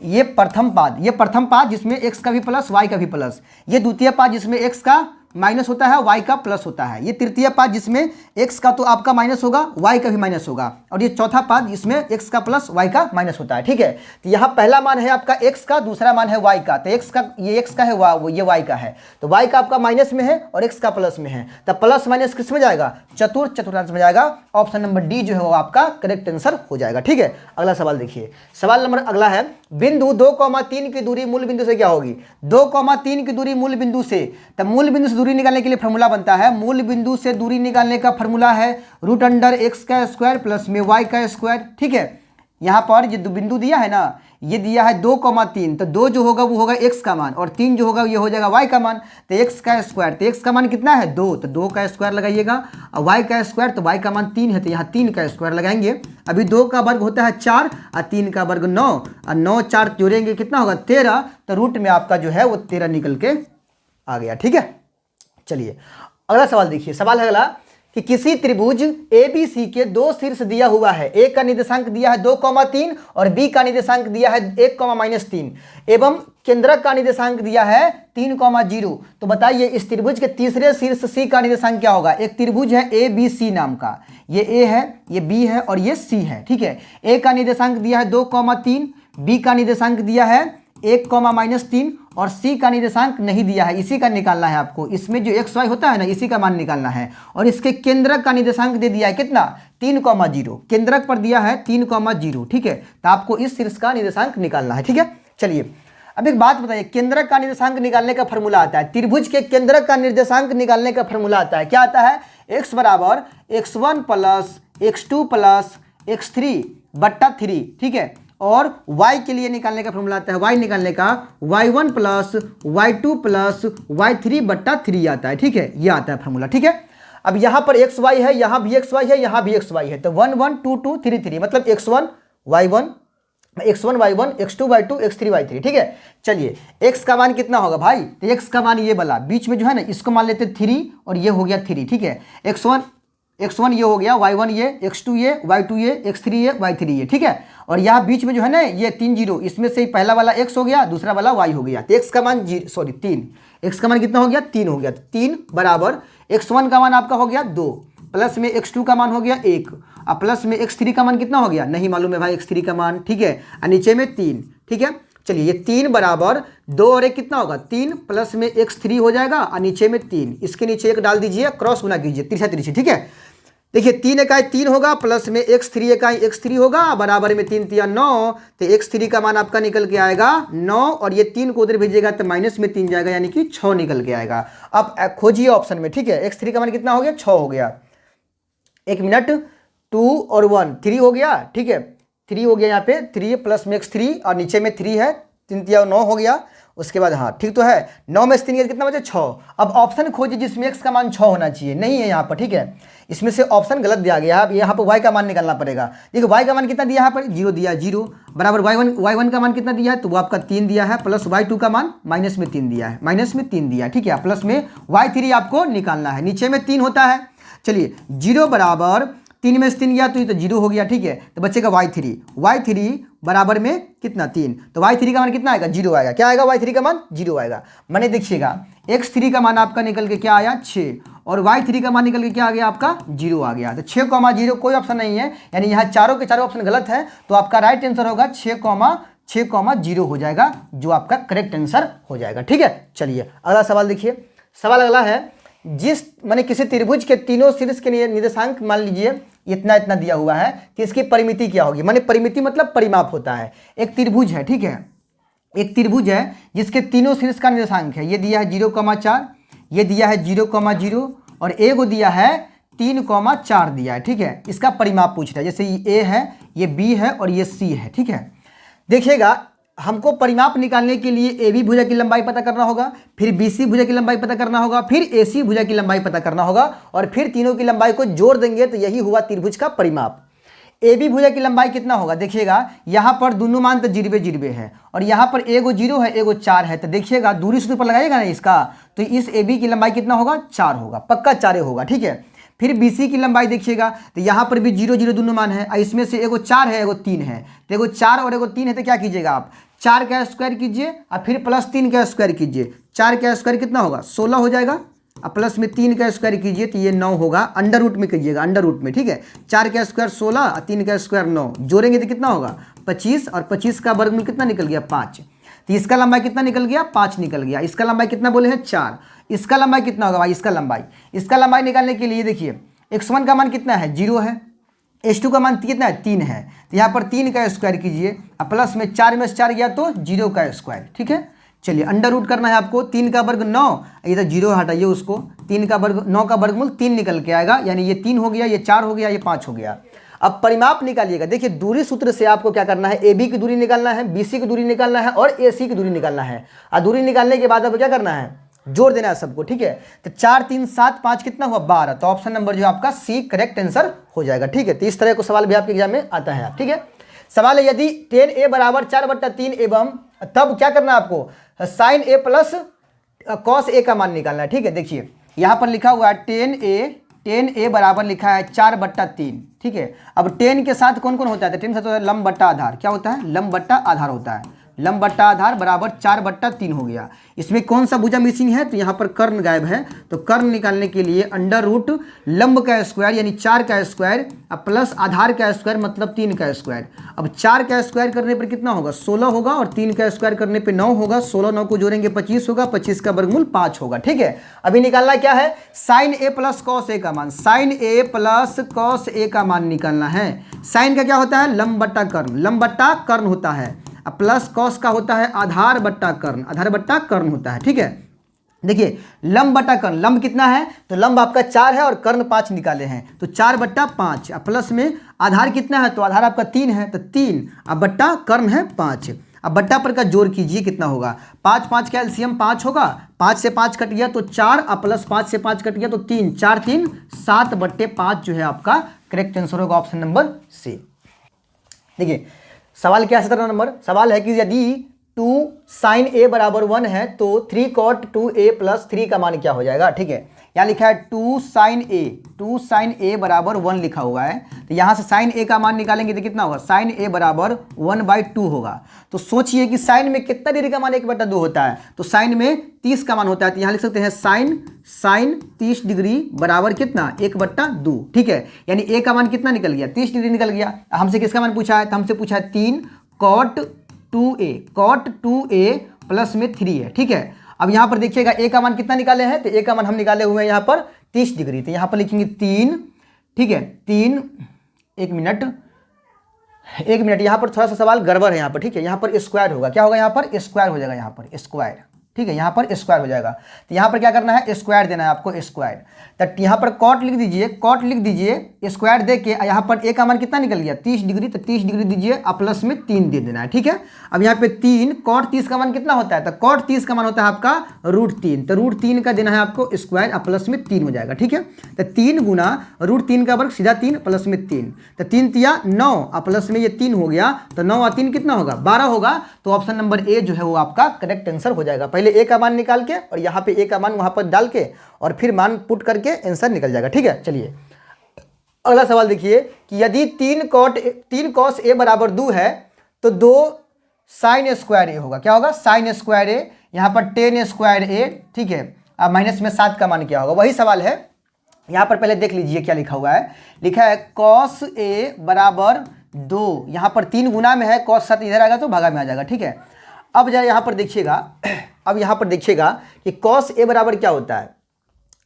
ये प्रथम पाद जिसमें x का भी प्लस y का भी प्लस, ये द्वितीय पाद जिसमें x का माइनस होता है y का प्लस होता है, ये तृतीय पाद जिसमें x का तो आपका माइनस होगा y का भी माइनस होगा, और ये चौथा पाद जिसमें x का प्लस y का माइनस होता है। ठीक है, तो यहाँ पहला मान है आपका x का, दूसरा मान है y का, तो x का ये x का है, ये y का है, तो y का आपका माइनस में है और x का प्लस में है, तो प्लस माइनस किस में जाएगा, चतुर्थांश में जाएगा। ऑप्शन नंबर डी जो है वो आपका करेक्ट आंसर हो जाएगा। ठीक है, अगला सवाल देखिए, सवाल नंबर अगला है, बिंदु 2,3 की दूरी मूल बिंदु से क्या होगी। 2,3 की दूरी मूल बिंदु से, तो मूल बिंदु से दूरी निकालने के लिए फॉर्मूला बनता है, मूल बिंदु से दूरी निकालने का फॉर्मूला है √x का स्क्वायर प्लस में y का स्क्वायर। ठीक है, यहाँ पर ये बिंदु दिया है ना, ये दिया है 2,3, तो 2 जो होगा वो होगा x का मान और 3 जो होगा ये हो जाएगा y का मान, तो x का स्क्वायर, तो x का मान कितना है 2, तो 2 का स्क्वायर लगाइएगा, और y का स्क्वायर, तो y का मान 3 है तो यहाँ 3 का स्क्वायर लगाएंगे। अभी 2 का वर्ग होता है 4 और 3 का वर्ग 9, और 9 4 जोड़ेंगे कितना होगा 13, तो रूट में आपका जो है वो 13 निकल के आ गया। ठीक है, चलिए अगला सवाल देखिए, सवाल है अगला कि किसी त्रिभुज ABC के 2 शीर्ष दिया हुआ है, A का निर्देशांक दिया है 2,3 और B का निर्देशांक दिया है 1,-3 एवं केंद्रक का निर्देशांक दिया है 3,0। तो बताइए इस त्रिभुज के तीसरे शीर्ष C का निर्देशांक क्या होगा। एक त्रिभुज है ABC नाम का, ये A है, ये B है और ये C है। ठीक है, A का निर्देशांक दिया है 2,3, B का निर्देशांक दिया है 1,-3 और C का निर्देशांक नहीं दिया है, इसी का निकालना है आपको। इसमें जो XY होता है ना, इसी का मान निकालना है, और इसके केंद्रक का निर्देशांक दे दिया है कितना 3,0, केंद्रक पर दिया है 3,0। ठीक है, तो आपको इस शीर्ष का निर्देशांक निकालना है। ठीक है, चलिए अब एक बात बताइए, केंद्रक का निर्देशांक निकालने का फॉर्मूला आता है, त्रिभुज के केंद्रक का निर्देशांक निकालने का फॉर्मूला आता है, क्या आता है, x बराबर x1 plus x2 plus x3 बट्टा 3। ठीक है, और y के लिए निकालने का फॉर्मूला आता है, y निकालने का y1 plus y2 plus y3 बट्टा 3 आता है। ठीक है, ये आता है फॉर्मूला। ठीक है, अब यहाँ पर xy है, यहाँ भी xy है, यहाँ भी xy है, तो 1 1 2 2 3 3 मतलब x1 y1 x2 y2 x3 y3। ठीक है, चलिए x का मान कितना होगा भाई, तो x का मान ये वाला बीच में जो है ना, इसको मान लेते 3 और ये हो गया 3। ठीक है, x1 ये हो गया, y1 ये, x2 ये, y2 ये, x3 ये, y3 ये। ठीक है, और यहाँ बीच में जो है ना ये 3 0, इसमें से पहला वाला x हो गया, दूसरा वाला y हो गया, तो x का मान 3, x का मान कितना हो गया 3 हो गया, तो 3 बराबर x1 का मान आपका हो गया 2 प्लस में x2 का मान हो गया 1 और प्लस में x3 का मान कितना हो गया, नहीं मालूम है भाई x3 का मान, ठीक है, और नीचे में 3, ठीक है। चलिए ये 3 बराबर 2 और 1 कितना होगा, 3 प्लस में x3 हो जाएगा और नीचे में 3, इसके नीचे 1 डाल दीजिए, क्रॉस गुना कीजिए, तिरछा तिरछी, ठीक है। देखिए 3 इकाई 3 होगा, प्लस में x3 इकाई x3 होगा, बराबर में 3 तिया 9, तो x3 का मान आपका निकल के आएगा 9, और ये 3 को उधर भेजिएगा तो माइनस में 3 जाएगा, यानी कि 6 निकल के आएगा। अब खोजिए ऑप्शन में, ठीक है, x3 का मान कितना हो गया, 6 हो गया। 1 मिनट, 2 और 1 3 हो गया, ठीक है, 3 हो गया यहाँ पे, 3 प्लस में x3 और नीचे में 3 है, 3 तिया 9 हो गया। उसके बाद हाँ ठीक तो है, 9 में से 3 कितना बचे, 6। अब ऑप्शन खोजिए जिसमें x का मान 6 होना चाहिए, नहीं है यहाँ पर, ठीक है, इसमें से ऑप्शन गलत दिया गया। अब यहाँ पर y का मान निकालना पड़ेगा। देखो y का मान कितना दिया यहाँ पर, 0 दिया, 0 बराबर y1 का मान कितना दिया है, तो वो आपका 3 दिया है, प्लस y2 का मान माइनस में 3 दिया है, माइनस में 3 दिया है, ठीक है, प्लस में y3 आपको निकालना है, नीचे में 3 होता है। चलिए 0 बराबर 3 में से 3 गया तो ये तो 0 हो गया, ठीक है, तो बचेगा y3 बराबर में कितना 3, तो y3 का मान कितना आएगा, 0 आएगा। क्या आएगा, y3 का मान 0 आएगा। मैंने देखिएगा x3 का मान आपका निकल के क्या आया, 6, और y3 का मान निकल के क्या आ गया आपका, 0 आ गया। तो 6,0 कोई ऑप्शन नहीं है, यानी यहाँ चारों के चारों ऑप्शन गलत है, तो आपका राइट आंसर होगा 6,0 हो जाएगा, जो आपका करेक्ट आंसर हो जाएगा, ठीक है। चलिए अगला सवाल देखिए। सवाल अगला है, जिस माने किसी त्रिभुज के तीनों शीर्ष के निर्देशांक मान लीजिए इतना इतना दिया हुआ है, कि इसकी परिमिति क्या होगी। माने परिमिति मतलब परिमाप होता है। एक त्रिभुज है, ठीक है, एक त्रिभुज है जिसके तीनों शीर्ष का निर्देशांक है, ये दिया है 0,4, ये दिया है 0,0 और ए को दिया है 3,4 दिया है, ठीक है। इसका परिमाप पूछ रहा है, जैसे ये ए है, ये बी है और ये सी है, ठीक है। देखिएगा हमको परिमाप निकालने के लिए ए बी भुजा की लंबाई पता करना होगा, फिर बी सी भुजा की लंबाई पता करना होगा, फिर ए सी भुजा की लंबाई पता करना होगा, और फिर तीनों की लंबाई को जोड़ देंगे तो यही हुआ त्रिभुज का परिमाप। ए बी भुजा की लंबाई कितना होगा, देखिएगा यहाँ पर दोनों मान तो 0 है, और यहाँ पर एगो 0 है, एगो 4 है, तो देखिएगा दूरी सूत्र पर लगाइएगा ना इसका, तो इस ए बी की लंबाई कितना होगा, 4 होगा, पक्का 4 होगा, ठीक है। फिर बी सी की लंबाई देखिएगा, तो यहाँ पर भी 0 दोनों मान है, इसमें से एगो 4 है, एगो 3 है, तो एगो 4 और एगो 3 है, तो क्या कीजिएगा आप 4 का स्क्वायर कीजिए और फिर प्लस 3 का स्क्वायर कीजिए। 4 का स्क्वायर कितना होगा, 16 हो जाएगा, और प्लस में 3 का स्क्वायर कीजिए तो ये 9 होगा, अंडर रूट में कीजिएगा, अंडर रूट में, ठीक है। 4 का स्क्वायर 16 और 3 का स्क्वायर 9, जोड़ेंगे तो कितना होगा 25, और 25 का वर्गमूल कितना निकल गया 5, तो इसका लंबाई कितना निकल गया 5 निकल गया। इसका लंबाई कितना बोले हैं 4, इसका लंबाई कितना होगा भाई, इसका लंबाई निकालने के लिए देखिए x1 का मान कितना है 0 है, h2 का मान कितना है 3 है, तो यहाँ पर 3 का स्क्वायर कीजिए और प्लस में 4 में से 4 गया तो 0 का स्क्वायर, ठीक है। चलिए अंडर रूट करना है आपको, 3 का वर्ग 9, ये तो 0 हटाइए उसको, 3 का वर्ग 9 का वर्गमूल 3 निकल के आएगा, यानी ये 3 हो गया, ये 4 हो गया, ये 5 हो गया। अब परिमाप निकालिएगा, देखिए दूरी सूत्र से आपको क्या करना है, ए बी की दूरी निकालना है, बी सी की दूरी निकालना है और ए सी की दूरी निकालना है, और दूरी निकालने के बाद आपको क्या करना है, जोड़ देना है सबको, ठीक है। तो 4 3 7 5 कितना हुआ 12, तो ऑप्शन नंबर जो आपका सी करेक्ट आंसर हो जाएगा, ठीक है। तो इस तरह को सवाल भी आपके एग्जाम में आता है, ठीक है। सवाल है, यदि tan a बराबर 4/3 एवं तब क्या करना है आपको, sin a plus cos a का मान निकालना है, ठीक है। देखिए यहाँ पर लिखा हुआ है tan a बराबर लिखा है 4/3, ठीक है। अब tan के साथ कौन कौन होता है, तो tan के साथ होता है लंब बट्टा आधार, क्या होता है लंब बट्टा आधार होता है, लंब बट्टा आधार बराबर 4/3 हो गया। इसमें कौन सा भुजा मिसिंग है, तो यहाँ पर कर्ण गायब है, तो कर्ण निकालने के लिए अंडर रूट लंब का स्क्वायर यानी 4 का स्क्वायर प्लस आधार का स्क्वायर मतलब 3 का स्क्वायर। अब 4 का स्क्वायर करने पर कितना होगा 16 होगा, और 3 का स्क्वायर करने पर 9 होगा, 16 9 को जोड़ेंगे 25 होगा, 25 का वर्गमूल 5 होगा, ठीक है। अभी निकालना क्या है, sign A plus cos A का मान, sign A plus cos A का मान निकालना है। साइन का क्या होता है लंब बट्टा कर्ण, लंब बट्टा कर्ण होता है, प्लस कॉस का होता है आधार बट्टा कर्ण, आधार बट्टा कर्ण होता है, ठीक है। देखिए लंब बट्टा कर्ण, लंब कितना है तो लंब आपका 4 है और कर्ण 5 निकाले हैं, तो 4/5, प्लस में आधार कितना है तो आधार आपका 3 है, तो 3 अब बट्टा कर्ण है 5। अब बट्टा पर का जोड़ कीजिए कितना होगा, 5 5 का एलसीएम 5 होगा, 5 से 5 कट गया तो 4, अब प्लस 5 से 5 कट गया तो 3, 4 3 7/5 जो है आपका करेक्ट आंसर होगा ऑप्शन नंबर सी। देखिए सवाल क्या है 17 नंबर, सवाल है कि यदि 2 sin a बराबर 1 है तो 3 cot 2a प्लस 3 का मान क्या हो जाएगा, ठीक है। यहाँ लिखा है 2 साइन ए बराबर 1 लिखा हुआ है। तो यहाँ से साइन ए का मान निकालेंगे तो कितना होगा, साइन ए बराबर 1/2 होगा। तो सोचिए कि साइन में कितना डिग्री का मान 1/2 होता है, तो साइन में 30 का मान होता है। तो यहाँ लिख सकते हैं साइन 30 डिग्री बराबर कितना, 1/2। ठीक है, यानी ए का मान कितना निकल गया, 30 डिग्री निकल गया। हमसे किसका मान पूछा है, तो हमसे पूछा है 3 cot 2a प्लस में 3 है। ठीक है, अब यहाँ पर देखिएगा ए का मान कितना निकाले हैं, तो ए का मान हम निकाले हुए हैं यहाँ पर 30 डिग्री। तो यहाँ पर लिखेंगे 3, ठीक है 3, एक मिनट यहाँ पर थोड़ा सा सवाल गड़बड़ है यहाँ पर। ठीक है, यहाँ पर स्क्वायर होगा, क्या होगा, यहाँ पर स्क्वायर हो जाएगा, यहाँ पर स्क्वायर। ठीक है, यहाँ पर स्क्वायर हो जाएगा। तो यहाँ पर क्या करना है, स्क्वायर देना है आपको, स्क्वायर। तो यहाँ पर कॉट लिख दीजिए, स्क्वायर दे के यहाँ पर ए का मान कितना निकल गया, 30 डिग्री। तो 30 डिग्री दीजिए और प्लस में 3 दे देना है। ठीक है, अब यहाँ पे 3 कॉट 30 का मान कितना होता है, तो कॉट 30 का मान होता है आपका √3। तो √3 का देना है आपको स्क्वायर और प्लस में 3 हो जाएगा। ठीक है, तो 3 गुना √3 का वर्ग सीधा 3 प्लस में 3, तो 3 तिया 9 और प्लस में ये 3 हो गया। तो 9 और 3 कितना होगा, 12 होगा। तो ऑप्शन नंबर ए जो है वो आपका करेक्ट आंसर हो जाएगा। पहले ए का मान निकाल के और यहाँ पे ए का मान वहाँ पर डाल के और फिर मान पुट करके आंसर निकल जाएगा। ठीक है, चलिए अगला सवाल देखिए कि यदि 3 cos a बराबर 2 है तो 2 sin स्क्वायर ए होगा, क्या होगा, sin स्क्वायर ए। यहाँ पर 10 स्क्वायर ए। ठीक है, अब माइनस में 7 का मान क्या होगा, वही सवाल है। यहाँ पर पहले देख लीजिए क्या लिखा हुआ है, लिखा है cos a बराबर 2, यहाँ पर 3 गुना में है, cos 7 इधर आएगा तो भागा में आ जाएगा। ठीक है, अब जरा यहाँ पर देखिएगा कि cos a बराबर क्या होता है।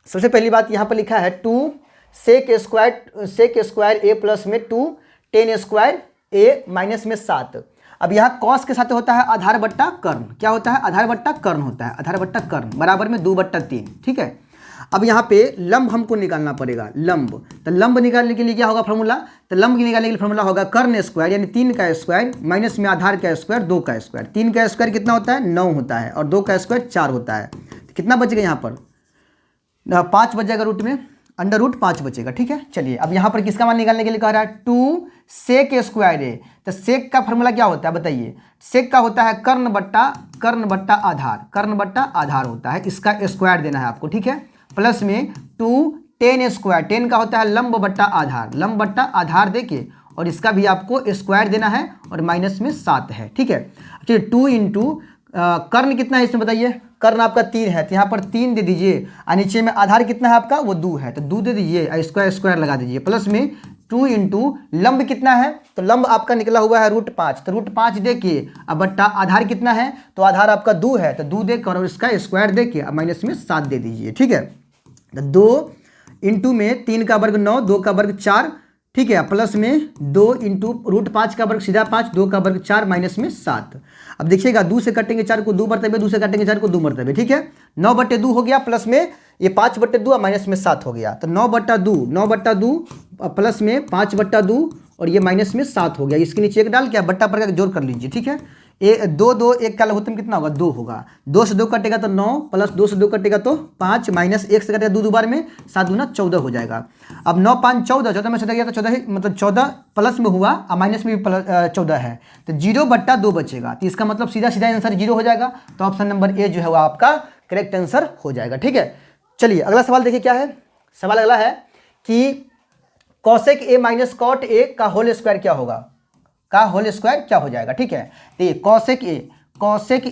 सबसे पहली बात यहाँ पर लिखा है 2 सेक स्क्वायर ए प्लस में 2 10 स्क्वायर ए माइनस में 7। अब यहाँ cos के साथ होता है आधार बट्टा कर्ण, क्या होता है, आधार बट्टा कर्ण होता है, आधार बट्टा कर्ण बराबर में 2/3। ठीक है, अब यहाँ पे लंब हमको निकालना पड़ेगा, लंब। तो लंब निकालने के लिए क्या होगा फॉर्मूला, तो लंब निकालने के लिए फॉर्मूला होगा कर्ण स्क्वायर यानी 3 का स्क्वायर माइनस में आधार का स्क्वायर 2 का स्क्वायर। 3 का स्क्वायर कितना होता है, 9 होता है, और 2 का स्क्वायर 4 होता है। तो कितना बचेगा यहाँ पर, 5 बच जाएगा, रूट में √5 बचेगा। ठीक है, चलिए अब यहाँ पर किसका मान निकालने के लिए कह रहा है, 2 सेक स्क्वायर ए। तो सेक का फॉर्मूला क्या होता है बताइए, सेक का होता है कर्ण बट्टा आधार होता है, इसका स्क्वायर देना है आपको। ठीक है, प्लस में 2 10 स्क्वायर, 10 का होता है लंब बट्टा आधार देके और इसका भी आपको स्क्वायर देना है और माइनस में 7 है। ठीक है, चलिए 2 इंटू कर्ण कितना है इसमें बताइए, कर्ण आपका 3 है, तो यहाँ पर 3 दे दीजिए और नीचे में आधार कितना है आपका, वो 2 है, तो 2 दे दीजिए, स्क्वायर लगा दीजिए, प्लस में 2 इंटू लंब कितना है, तो लंब आपका निकला हुआ है √5। तो √5 दे के अब बट्टा आधार कितना है, तो आधार आपका 2 है, तो 2 देकर और इसका स्क्वायर दे के माइनस में 7 दे दीजिए। ठीक है, तो 2 इंटू में 3 का वर्ग 9, 2 का वर्ग 4। ठीक है, प्लस में 2 इंटू √5 का वर्ग सीधा 5, 2 का वर्ग 4 माइनस में 7। अब देखिएगा 2 से कटेंगे 4 को 2 मरतबे, 2 से काटेंगे 4 को 2 मरतबे। ठीक है, 9/2 हो गया, प्लस में ये 5/2 माइनस में 7 हो गया। तो 9/2 प्लस में 5/2 और ये माइनस में 7 हो गया। इसके नीचे एक डाल के बट्टा पर जोड़ कर लीजिए। ठीक है, 2 1 का लघुत्तम कितना होगा, 2 होगा। 2 से 2 कटेगा तो 9, प्लस 2 से 2 कटेगा तो 5, माइनस 1 से कटेगा 2 बार में, 7 दूना 14 हो जाएगा। अब 9 5 14, 14 में से गया तो 14 मतलब 14 प्लस में हुआ और माइनस में भी 14 है, तो 0/2 बचेगा। तो इसका मतलब सीधा आंसर 0 हो जाएगा। तो ऑप्शन नंबर ए जो है वो आपका करेक्ट आंसर हो जाएगा। ठीक है, चलिए अगला सवाल देखिए क्या है। सवाल अगला है कि cosec a minus cot a का होल स्क्वायर क्या होगा, का होल स्क्वायर क्या हो जाएगा। ठीक है, तो ये cosec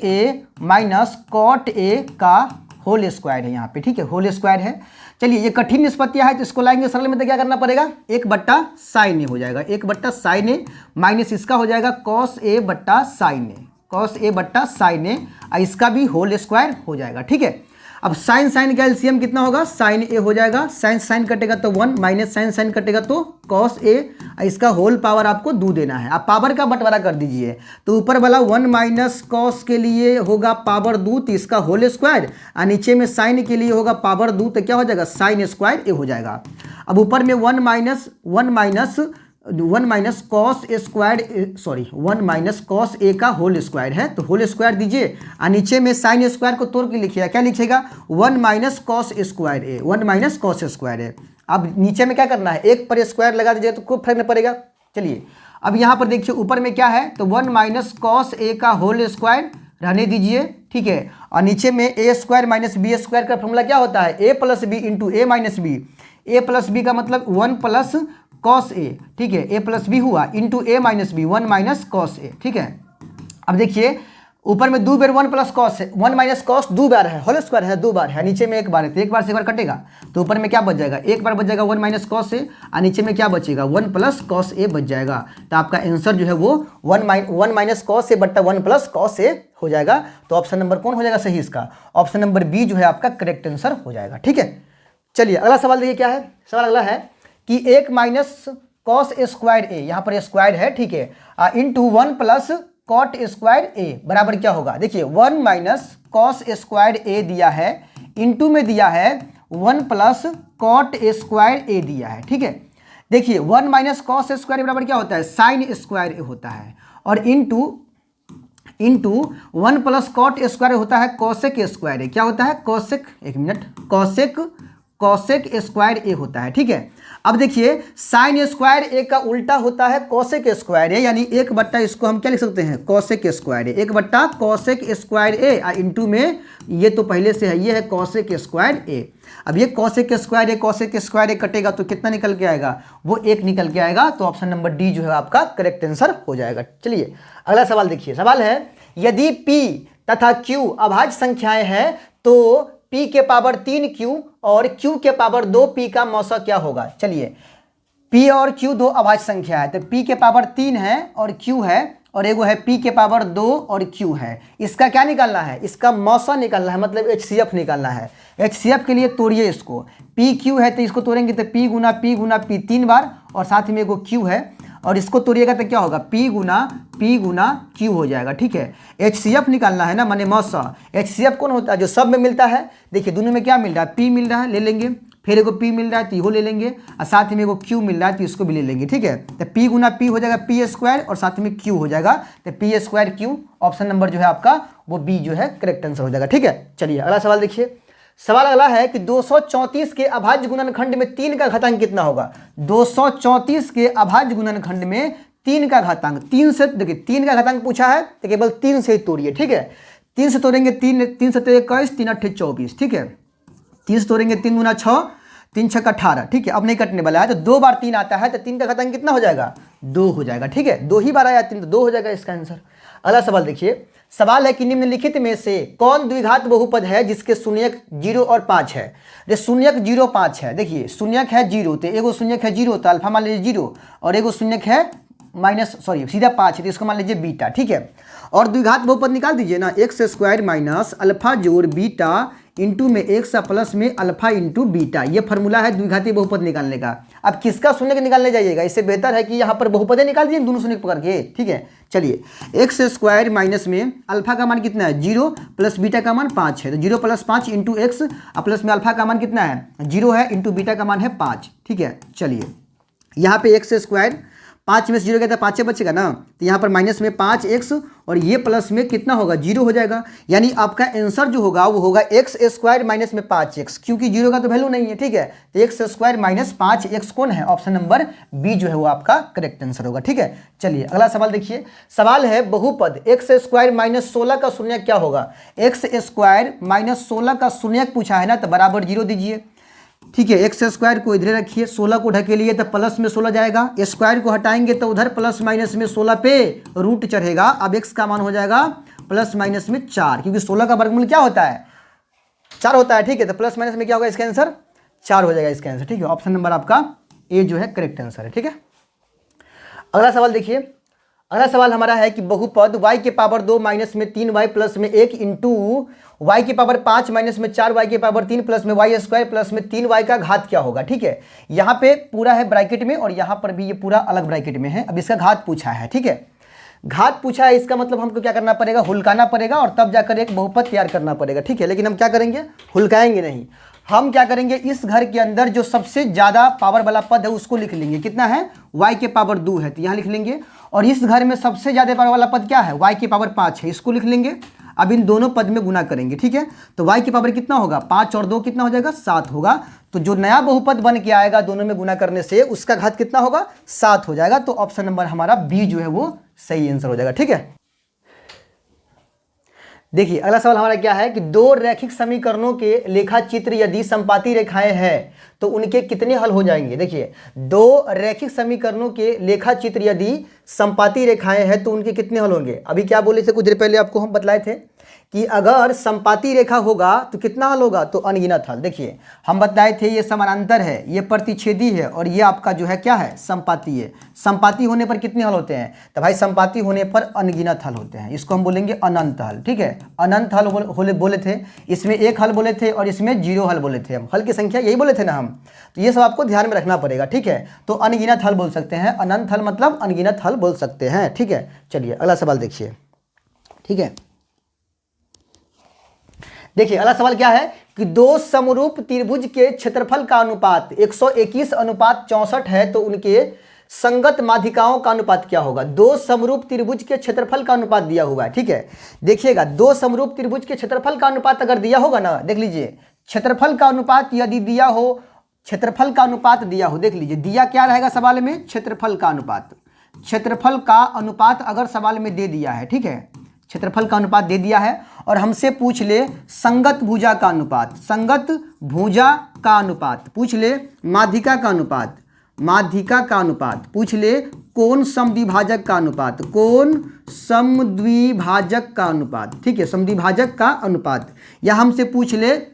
a minus cot a का होल स्क्वायर है यहाँ पे। ठीक है, होल स्क्वायर है। चलिए ये कठिन निष्पत्तियाँ है तो इसको लाएंगे सरल में, तो क्या करना पड़ेगा, 1/sin a हो जाएगा, 1/sin a माइनस इसका हो जाएगा cos a/sin a, इसका भी होल स्क्वायर हो जाएगा। ठीक है, अब साइन का एलसीएम कितना होगा, साइन ए हो जाएगा, साइन कटेगा तो 1 माइनस साइन कटेगा तो कॉस ए, इसका होल पावर आपको 2 देना है। आप पावर का बंटवारा कर दीजिए, तो ऊपर वाला 1 माइनस कॉस के लिए होगा पावर 2, तो इसका होल स्क्वायर, और नीचे में साइन के लिए होगा पावर 2, तो क्या हो जाएगा, साइन स्क्वायर ए हो जाएगा। अब ऊपर में 1 माइनस कॉस ए का होल स्क्वायर है, तो होल स्क्वायर दीजिए, और नीचे में साइन स्क्वायर को तोड़ के लिखिएगा, क्या लिखिएगा, 1 माइनस कॉस स्क्वायर ए। अब नीचे में क्या करना है, एक पर स्क्वायर लगा दीजिए तो कोई फर्क नहीं पड़ेगा। चलिए अब यहाँ पर देखिए ऊपर में क्या है, तो 1 माइनस कॉस ए का होल स्क्वायर रहने दीजिए, ठीक है। और नीचे में ए स्क्वायर माइनस बी स्क्वायर का फॉर्मूला क्या होता है, ए प्लस बी इंटू ए माइनस बी। ए प्लस बी का मतलब 1 प्लस कॉस ए, ठीक है, ए प्लस बी हुआ into A minus B, 1 minus cos A, ठीक है। अब देखिए ऊपर में 2 बार 1 प्लस कॉस है, 1 माइनस कॉस 2 बार है, होल स्क्वायर है 2 बार है, नीचे में 1 बार है, तो 1 बार से 1 बार कटेगा, तो ऊपर में क्या बच जाएगा, 1 बार बच जाएगा 1 माइनस कॉस ए, और नीचे में क्या बचेगा 1 प्लस कॉस ए बच जाएगा। तो आपका आंसर जो है वो 1 माइनस कॉस ए बट्टा 1 प्लस कॉस ए हो जाएगा। तो ऑप्शन नंबर कौन हो जाएगा सही इसका, ऑप्शन नंबर बी जो है आपका करेक्ट आंसर हो जाएगा, ठीक है। चलिए अगला सवाल देखिए क्या है, सवाल अगला है कि 1 माइनस कॉस स्क्वायर ए, यहाँ पर स्क्वायर है, ठीक है, इंटू 1 प्लस कॉट स्क्वायर ए बराबर क्या होगा। देखिए 1 माइनस कॉस स्क्वायर ए दिया है, इंटू में दिया है 1 प्लस कॉट स्क्वायर ए दिया है, ठीक है। देखिए 1 माइनस कॉस स्क्वायर बराबर क्या होता है, साइन स्क्वायर ए होता है, और इंटू 1 प्लस कॉट स्क्वायर होता है कॉसेक स्क्वायर ए, क्या होता है कॉसेक, एक मिनट, कॉसेक स्क्वायर ए होता है, ठीक है। अब देखिए साइन स्क्वायर ए का उल्टा होता है कॉसेक स्क्वायर ए, यानी 1 बट्टा इसको हम क्या लिख सकते हैं कॉसेक स्क्वायर ए, 1 बट्टा कॉसेक स्क्वायर ए, इंटू में ये तो पहले से है, ये है कॉसेक स्क्वायर ए। अब ये कॉसेक स्क्वायर ए कटेगा तो कितना निकल के आएगा, वो 1 निकल के आएगा। तो ऑप्शन नंबर डी जो है आपका करेक्ट आंसर हो जाएगा। चलिए अगला सवाल देखिए, सवाल है यदि p तथा q अभाज्य संख्याएं हैं तो p के पावर 3q और q के पावर 2p का मौसा क्या होगा। चलिए p और q दो अभाज्य संख्या है, तो p के पावर 3 है और q है, और एगो है p के पावर 2 और q है। इसका क्या निकालना है, इसका मौसा निकालना है, मतलब HCF निकालना है। HCF के लिए तोड़िए इसको, p q है तो इसको तोड़ेंगे तो p गुना p 3 बार, और साथ में एगो q है, और इसको तोड़िएगा तो क्या होगा p गुना q हो जाएगा, ठीक है। HCF निकालना है ना, माने मौसा। HCF कौन होता है, जो सब में मिलता है। देखिए दोनों में क्या मिल रहा है, p मिल रहा है, ले लेंगे, फिर एगो p मिल रहा है तो इहो ले लेंगे, और साथ में एगो q मिल रहा है तो इसको भी ले लेंगे, ठीक है। तो p गुना p हो जाएगा p स्क्वायर, और साथ में q हो जाएगा, तो p square q, option number जो है आपका वो b जो है करेक्ट आंसर हो जाएगा, ठीक है। चलिए अगला सवाल देखिए, सवाल अगला है कि 234 के अभाज्य गुणनखंड में 3 का घातांक कितना होगा। 234 के अभाज्य गुणनखंड में 3 का घातांक, 3 से देखिए 3 का घातांक पूछा है तो केवल 3 से ही तोड़िए, ठीक है। 3 से तोड़ेंगे, 3 से 21, 3 8 24, ठीक है। 3 से तोड़ेंगे 3 गुना 6, 3 6 18, ठीक है। अब नहीं कटने वाला है, तो 2 बार 3 आता है तो 3 का घातांक कितना हो जाएगा, 2 हो जाएगा, ठीक है। 2 ही बार आया 3 तो 2 हो जाएगा इसका आंसर। अगला सवाल देखिए, सवाल है कि निम्नलिखित में से कौन द्विघात बहुपद है जिसके शून्यक 0 और 5 है। ये शून्यक 0 5 है, देखिए शून्यक है 0, तो एगो शून्यक है 0 तो अल्फा मान लीजिए 0, और एगो शून्यक है सीधा 5 है तो इसको मान लीजिए बीटा, ठीक है। और द्विघात बहुपद निकाल दीजिए ना, एक्स स्क्वायर माइनस अल्फा जोड़ बीटा इंटू में एक्स प्लस में अल्फा इंटू बीटा, ये फॉर्मूला है द्विघातीय बहुपद निकालने का। अब किसका शून्य निकालने जाइएगा, इससे बेहतर है कि यहाँ पर बहुपदे निकाल दीजिए दोनों शून्य पकड़ के, ठीक है। चलिए एक्स स्क्वायर माइनस में अल्फा का मान कितना है 0 प्लस बीटा का मान 5 है, तो 0 प्लस 5 इंटू एक्स, प्लस में अल्फा का मान कितना है 0 है, इंटू बीटा का मान है 5, ठीक है। चलिए यहाँ पे एक्स स्क्वायर 5 में से 0 गया था 5 बचेगा ना, तो यहाँ पर माइनस में 5x और ये प्लस में कितना होगा 0 हो जाएगा, यानी आपका आंसर जो होगा वो होगा एक्स स्क्वायर माइनस में 5x, क्योंकि 0 का तो वैल्यू नहीं है, ठीक है। तो एक्स स्क्वायर माइनस 5x कौन है, ऑप्शन नंबर बी जो है वो आपका करेक्ट आंसर होगा, ठीक है। चलिए अगला सवाल देखिए, सवाल है बहुपद एक्स स्क्वायर माइनस 16 का शून्यक क्या होगा। एक्स स्क्वायर माइनस 16 का शून्यक पूछा है ना, तो बराबर 0 दीजिए, ठीक है। एक्स स्क्वायर को इधर रखिए, 16 को ढकेलिए तो प्लस में 16 जाएगा, स्क्वायर को हटाएंगे तो उधर प्लस माइनस में 16 पे रूट चढ़ेगा। अब एक्स का मान हो जाएगा प्लस माइनस में 4, क्योंकि 16 का वर्गमूल क्या होता है 4 होता है, ठीक है। तो प्लस माइनस में क्या होगा इसका आंसर 4 हो जाएगा इसका आंसर, ठीक है। ऑप्शन नंबर आपका ए जो है करेक्ट आंसर है, ठीक है। अगला सवाल देखिए, अगला सवाल हमारा है कि बहुपद y के पावर 2 माइनस में 3y प्लस में 1 इंटू y के पावर 5 माइनस में 4y के पावर 3 प्लस में y स्क्वायर प्लस में 3y का घात क्या होगा, ठीक है। यहाँ पे पूरा है ब्रैकेट में और यहाँ पर भी ये पूरा अलग ब्रैकेट में है। अब इसका घात पूछा है, ठीक है। घात पूछा है, इसका मतलब हमको क्या करना पड़ेगा, हुलकाना पड़ेगा और तब जाकर एक बहुपद तैयार करना पड़ेगा, ठीक है। लेकिन हम क्या करेंगे, हुलकाएंगे नहीं, हम क्या करेंगे, इस घर के अंदर जो सबसे ज़्यादा पावर वाला पद है उसको लिख लेंगे। कितना है, y के पावर 2 है तो यहाँ लिख लेंगे, और इस घर में सबसे ज़्यादा पावर वाला पद क्या है, y के पावर 5 है, इसको लिख लेंगे। अब इन दोनों पद में गुना करेंगे, ठीक है। तो y की पावर कितना होगा, 5 और 2 कितना हो जाएगा 7 होगा। तो जो नया बहुपद बन के आएगा दोनों में गुना करने से, उसका घात कितना होगा 7 हो जाएगा। तो ऑप्शन नंबर हमारा बी जो है वो सही आंसर हो जाएगा, ठीक है। देखिए अगला सवाल हमारा क्या है कि दो रैखिक समीकरणों के लेखा चित्र यदि समपाती रेखाएं हैं तो उनके कितने हल हो जाएंगे। देखिए दो रैखिक समीकरणों के लेखा चित्र यदि समपाती रेखाएं हैं तो उनके कितने हल होंगे। अभी क्या बोले थे कुछ देर पहले आपको हम बतलाए थे कि अगर समपाती रेखा होगा तो कितना हल होगा, तो अनगिनत हल। देखिए हम बताए थे ये समानांतर है, ये प्रतिच्छेदी है और ये आपका जो है क्या है, समपाती है। समपाती होने पर कितने हल होते हैं, तो भाई समपाती होने पर अनगिनत हल होते हैं। इसको हम बोलेंगे अनंत हल। ठीक है, अनंत हल बोले थे, इसमें एक हल बोले थे और इसमें 0 हल बोले थे। हम हल की संख्या यही बोले थे ना हम, तो ये सब आपको ध्यान में रखना पड़ेगा। ठीक है, तो अनगिनत हल बोल सकते हैं, अनंत हल मतलब अनगिनत हल बोल सकते हैं। ठीक है, चलिए अगला सवाल देखिए। ठीक है, देखिए अगला सवाल क्या है कि दो समरूप त्रिभुज के क्षेत्रफल का अनुपात 121:64 है तो उनके संगत माध्यिकाओं का अनुपात क्या होगा। दो समरूप त्रिभुज के क्षेत्रफल का अनुपात दिया हुआ है। ठीक है, देखिएगा दो समरूप त्रिभुज के क्षेत्रफल का अनुपात अगर दिया होगा ना, देख लीजिए क्षेत्रफल का अनुपात यदि दिया हो, क्षेत्रफल का अनुपात दिया हो, देख लीजिए दिया क्या रहेगा सवाल में, क्षेत्रफल का अनुपात। क्षेत्रफल का अनुपात अगर सवाल में दे दिया है, ठीक है, क्षेत्रफल का अनुपात दे दिया है और हमसे पूछ ले संगत भुजा का अनुपात, संगत भुजा का अनुपात पूछ ले, माध्यिका का अनुपात, माध्यिका का अनुपात पूछ ले, कोण समद्विभाजक का अनुपात, कोण समद्विभाजक का अनुपात। ठीक है, समद्विभाजक का अनुपात, या हमसे पूछ ले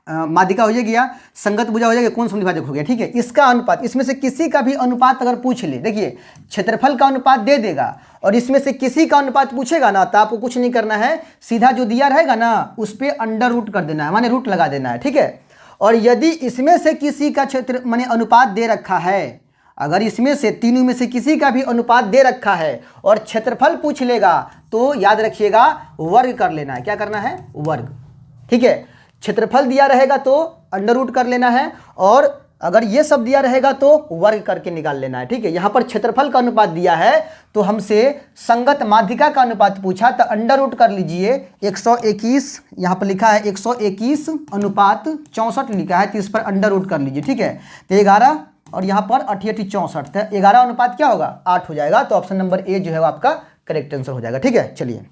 माध्यिका हो गया, संगत भुजा हो जाएगा, कौन समद्विभाजक हो गया। ठीक है, इसका अनुपात, इसमें से किसी का भी अनुपात अगर पूछ ले, देखिए क्षेत्रफल का अनुपात दे देगा और इसमें से किसी का अनुपात पूछेगा ना तो आपको कुछ नहीं करना है, सीधा जो दिया रहेगा ना उस पर अंडर रूट कर देना है, माने रूट लगा देना है। ठीक है, और यदि इसमें से किसी का क्षेत्र माने अनुपात दे रखा है, अगर इसमें से तीनों में से किसी का भी अनुपात दे रखा है और क्षेत्रफल पूछ लेगा तो याद रखिएगा वर्ग कर लेना है। क्या करना है, वर्ग। ठीक है, क्षेत्रफल दिया रहेगा तो अंडर रूट कर लेना है और अगर ये सब दिया रहेगा तो वर्ग करके निकाल लेना है। ठीक है, यहाँ पर क्षेत्रफल का अनुपात दिया है तो हमसे संगत माध्यिका का अनुपात पूछा तो अंडर रूट कर लीजिए 121, यहाँ पर लिखा है 121:64 लिखा है तो इस पर अंडर रूट कर लीजिए। ठीक है, तो 11 और यहाँ पर 88 64, तो 11 अनुपात क्या होगा, 8 हो जाएगा। तो ऑप्शन नंबर ए जो है वो आपका करेक्ट आंसर हो जाएगा। ठीक है, चलिए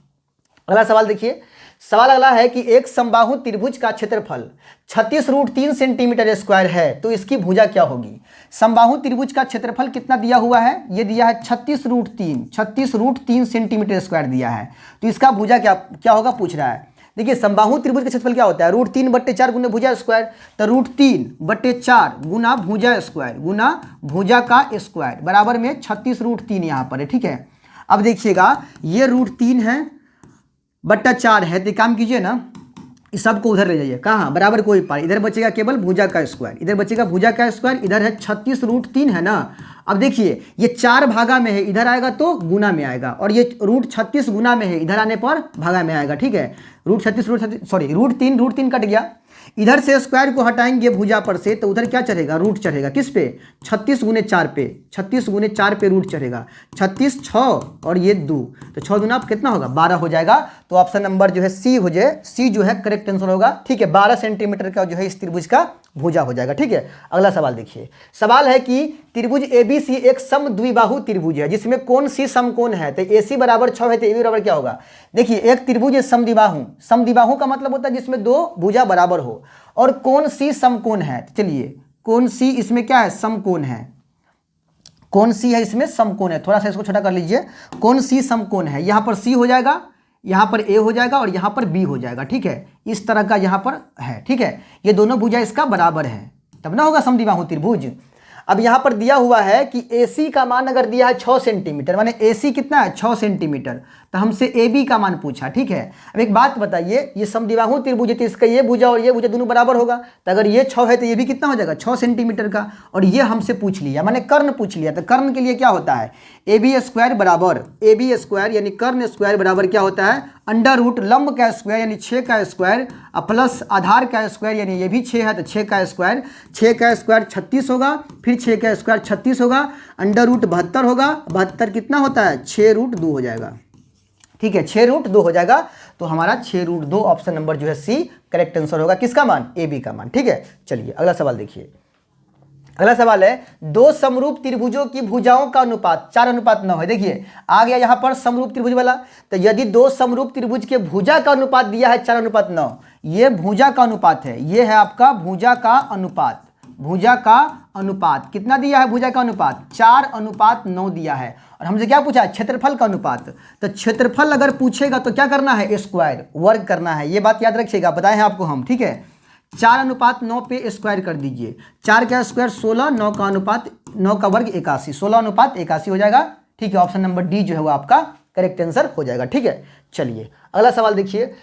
अगला सवाल देखिए। सवाल अगला है कि एक समबाहु त्रिभुज का क्षेत्रफल 36√3 सेंटीमीटर स्क्वायर है तो इसकी भुजा क्या होगी। समबाहु त्रिभुज का क्षेत्रफल कितना दिया हुआ है, ये दिया है 36√3 सेंटीमीटर स्क्वायर दिया है, तो इसका भुजा क्या होगा पूछ रहा है। देखिए समबाहु त्रिभुज का क्षेत्रफल क्या होता है, √3/4 गुना भुजा स्क्वायर, तो √3/4 गुना भुजा स्क्वायर गुना भुजा का स्क्वायर बराबर में 36√3 यहाँ पर है। ठीक है, अब देखिएगा ये √3/4 है, तो काम कीजिए ना, इस सबको उधर ले जाइए, कहाँ बराबर कोई पार, इधर बचेगा केवल भुजा का स्क्वायर, इधर बचेगा भुजा का स्क्वायर, इधर है 36√3 है ना। अब देखिए ये 4 भागा में है, इधर आएगा तो गुना में आएगा और ये √36 गुना में है, इधर आने पर भागा में आएगा। ठीक है, √3 कट गया, इधर से स्क्वायर को हटाएंगे भुजा पर से तो उधर क्या चढ़ेगा, रूट चढ़ेगा किस पे, 36 गुने 4 पे, 36 गुने 4 पे रूट चढ़ेगा, 36 6 और ये 2, तो 6 दूना आप कितना होगा 12 हो जाएगा। तो ऑप्शन नंबर जो है सी हो जाए, सी जो है करेक्ट आंसर होगा। ठीक है, 12 सेंटीमीटर का जो है इस त्रिभुज का भुजा हो जाएगा। ठीक है, अगला सवाल देखिए। सवाल है कि त्रिभुज ABC एक समद्विबाहु त्रिभुज है जिसमें कोण C समकोण है, तो AC बराबर 6 है तो AB बराबर क्या होगा। देखिए एक त्रिभुज है समद्विबाहु, समद्विबाहु का मतलब होता है जिसमें 2 भुजा बराबर हो और कोण C समकोण है। चलिए कोण C इसमें क्या है, समकोण है, कोण C है इसमें समकोण है, थोड़ा सा इसको छोटा कर लीजिए, कोण C समकोण है, यहाँ पर C हो जाएगा, यहाँ पर A हो जाएगा और यहाँ पर B हो जाएगा। ठीक है, इस तरह का यहाँ पर है। ठीक है, ये दोनों भुजा इसका बराबर है तब ना होगा समद्विबाहु त्रिभुज। अब यहाँ पर दिया हुआ है कि AC का मान अगर दिया है 6 सेंटीमीटर, माने AC कितना है 6 सेंटीमीटर, तो हमसे AB का मान पूछा। ठीक है, अब एक बात बताइए, ये समद्विबाहु त्रिभुज है तो इसका ये भुजा और ये भुजा दोनों बराबर होगा, तो अगर ये 6 है तो ये भी कितना हो जाएगा 6 सेंटीमीटर का, और ये हमसे पूछ लिया माने कर्ण पूछ लिया, तो कर्ण के लिए क्या होता है AB² बराबर, AB² यानी कर्ण स्क्वायर बराबर क्या होता है अंडर रूट लंब का स्क्वायर यानी 6 का स्क्वायर प्लस आधार का स्क्वायर, यानी ये भी 6 है तो 6 का स्क्वायर, 6 का स्क्वायर 36 होगा, फिर 6 का स्क्वायर 36 होगा, अंडर रूट 72 होगा, 72 कितना होता है 6√2 हो जाएगा। ठीक है, 6√2 हो जाएगा, तो हमारा 6√2 ऑप्शन नंबर जो है सी करेक्ट आंसर होगा, किसका मान AB का मान। ठीक है, चलिए अगला सवाल देखिए। अगला सवाल है, दो समरूप त्रिभुजों की भुजाओं का अनुपात 4:9 है। देखिए आ गया यहाँ पर समरूप त्रिभुज वाला। तो यदि दो समरूप त्रिभुज के भुजा का अनुपात दिया है 4:9, ये भुजा का अनुपात है, ये है आपका भुजा का अनुपात। भुजा का अनुपात कितना दिया है? भुजा का अनुपात 4:9 दिया है। और हमसे क्या पूछा है? क्षेत्रफल का अनुपात। तो क्षेत्रफल अगर पूछेगा तो क्या करना है? स्क्वायर, वर्ग करना है। ये बात याद रखिएगा, बताए हैं आपको हम, ठीक है। 4:9 पे स्क्वायर कर दीजिए। 4 का स्क्वायर 16, 9 का अनुपात 9 का वर्ग 81, 16:81 हो जाएगा, ठीक है। ऑप्शन नंबर डी जो है वो आपका करेक्ट आंसर हो जाएगा, ठीक है। चलिए अगला सवाल देखिए।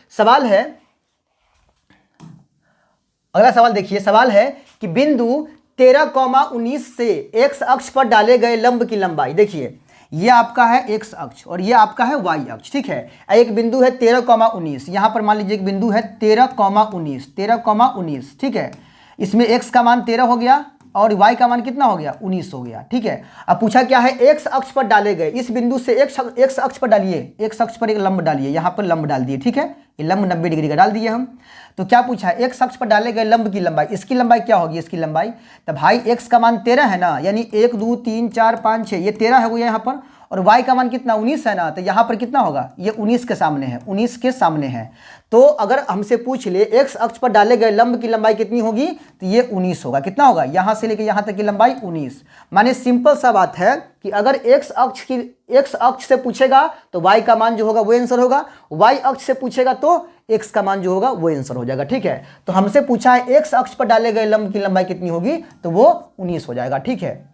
सवाल है कि बिंदु 13,19 से एक्स अक्ष पर डाले गए लंब की लंबाई। देखिए ये आपका है एक्स अक्ष और ये आपका है वाई अक्ष, ठीक है। एक बिंदु है 13,19, यहाँ पर मान लीजिए एक बिंदु है 13,19, ठीक है। इसमें एक्स का मान 13 हो गया और वाई का मान कितना हो गया? 19 हो गया, ठीक है। अब पूछा क्या है? एक्स अक्ष पर डाले गए, इस बिंदु से एक्स अक्ष पर डालिए, एक्स अक्ष पर एक लंब डालिए, यहाँ पर लंब डाल दिए, ठीक है। ये लंब 90 डिग्री का डाल दिए हम। तो क्या पूछा है? एक्स अक्ष पर डाले गए लंब की लंबाई, इसकी लंबाई क्या होगी? इसकी लंबाई, तो भाई एक्स का मान 13 है ना, यानी 1 2 3 4 5 6, ये 13 हो गया यहाँ पर। और y का मान कितना? 19 है ना, तो यहाँ पर कितना होगा? ये 19 के सामने है, 19 के सामने है। तो अगर हमसे पूछ ले एक्स अक्ष पर डाले गए लंब की लंबाई कितनी होगी, तो ये 19 होगा। कितना होगा? यहाँ से लेकर यहाँ तक की लंबाई 19। माने सिंपल सा बात है कि अगर एक्स अक्ष से पूछेगा तो y का मान जो होगा वो आंसर होगा, y अक्ष से पूछेगा तो x का मान जो होगा वो आंसर हो जाएगा, ठीक है। तो हमसे पूछा है एक्स अक्ष पर डाले गए लंब की लंबाई कितनी होगी, तो वो 19 हो जाएगा, ठीक है।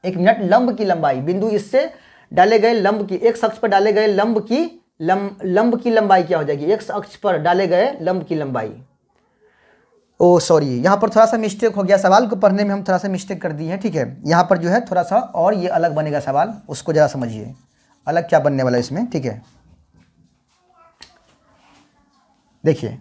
एक मिनट, लंब की लंबाई, बिंदु इससे डाले गए लंब की, एक्स अक्ष पर डाले गए लंब की लंबाई क्या हो जाएगी? एक्स अक्ष पर डाले गए लंब की लंबाई। ओ सॉरी, यहाँ पर थोड़ा सा मिस्टेक हो गया, सवाल को पढ़ने में हम थोड़ा सा मिस्टेक कर दी है, ठीक है। यहाँ पर जो है थोड़ा सा और ये अलग बनेगा सवाल, उसको जरा समझिए अलग क्या बनने वाला है इसमें, ठीक है। देखिए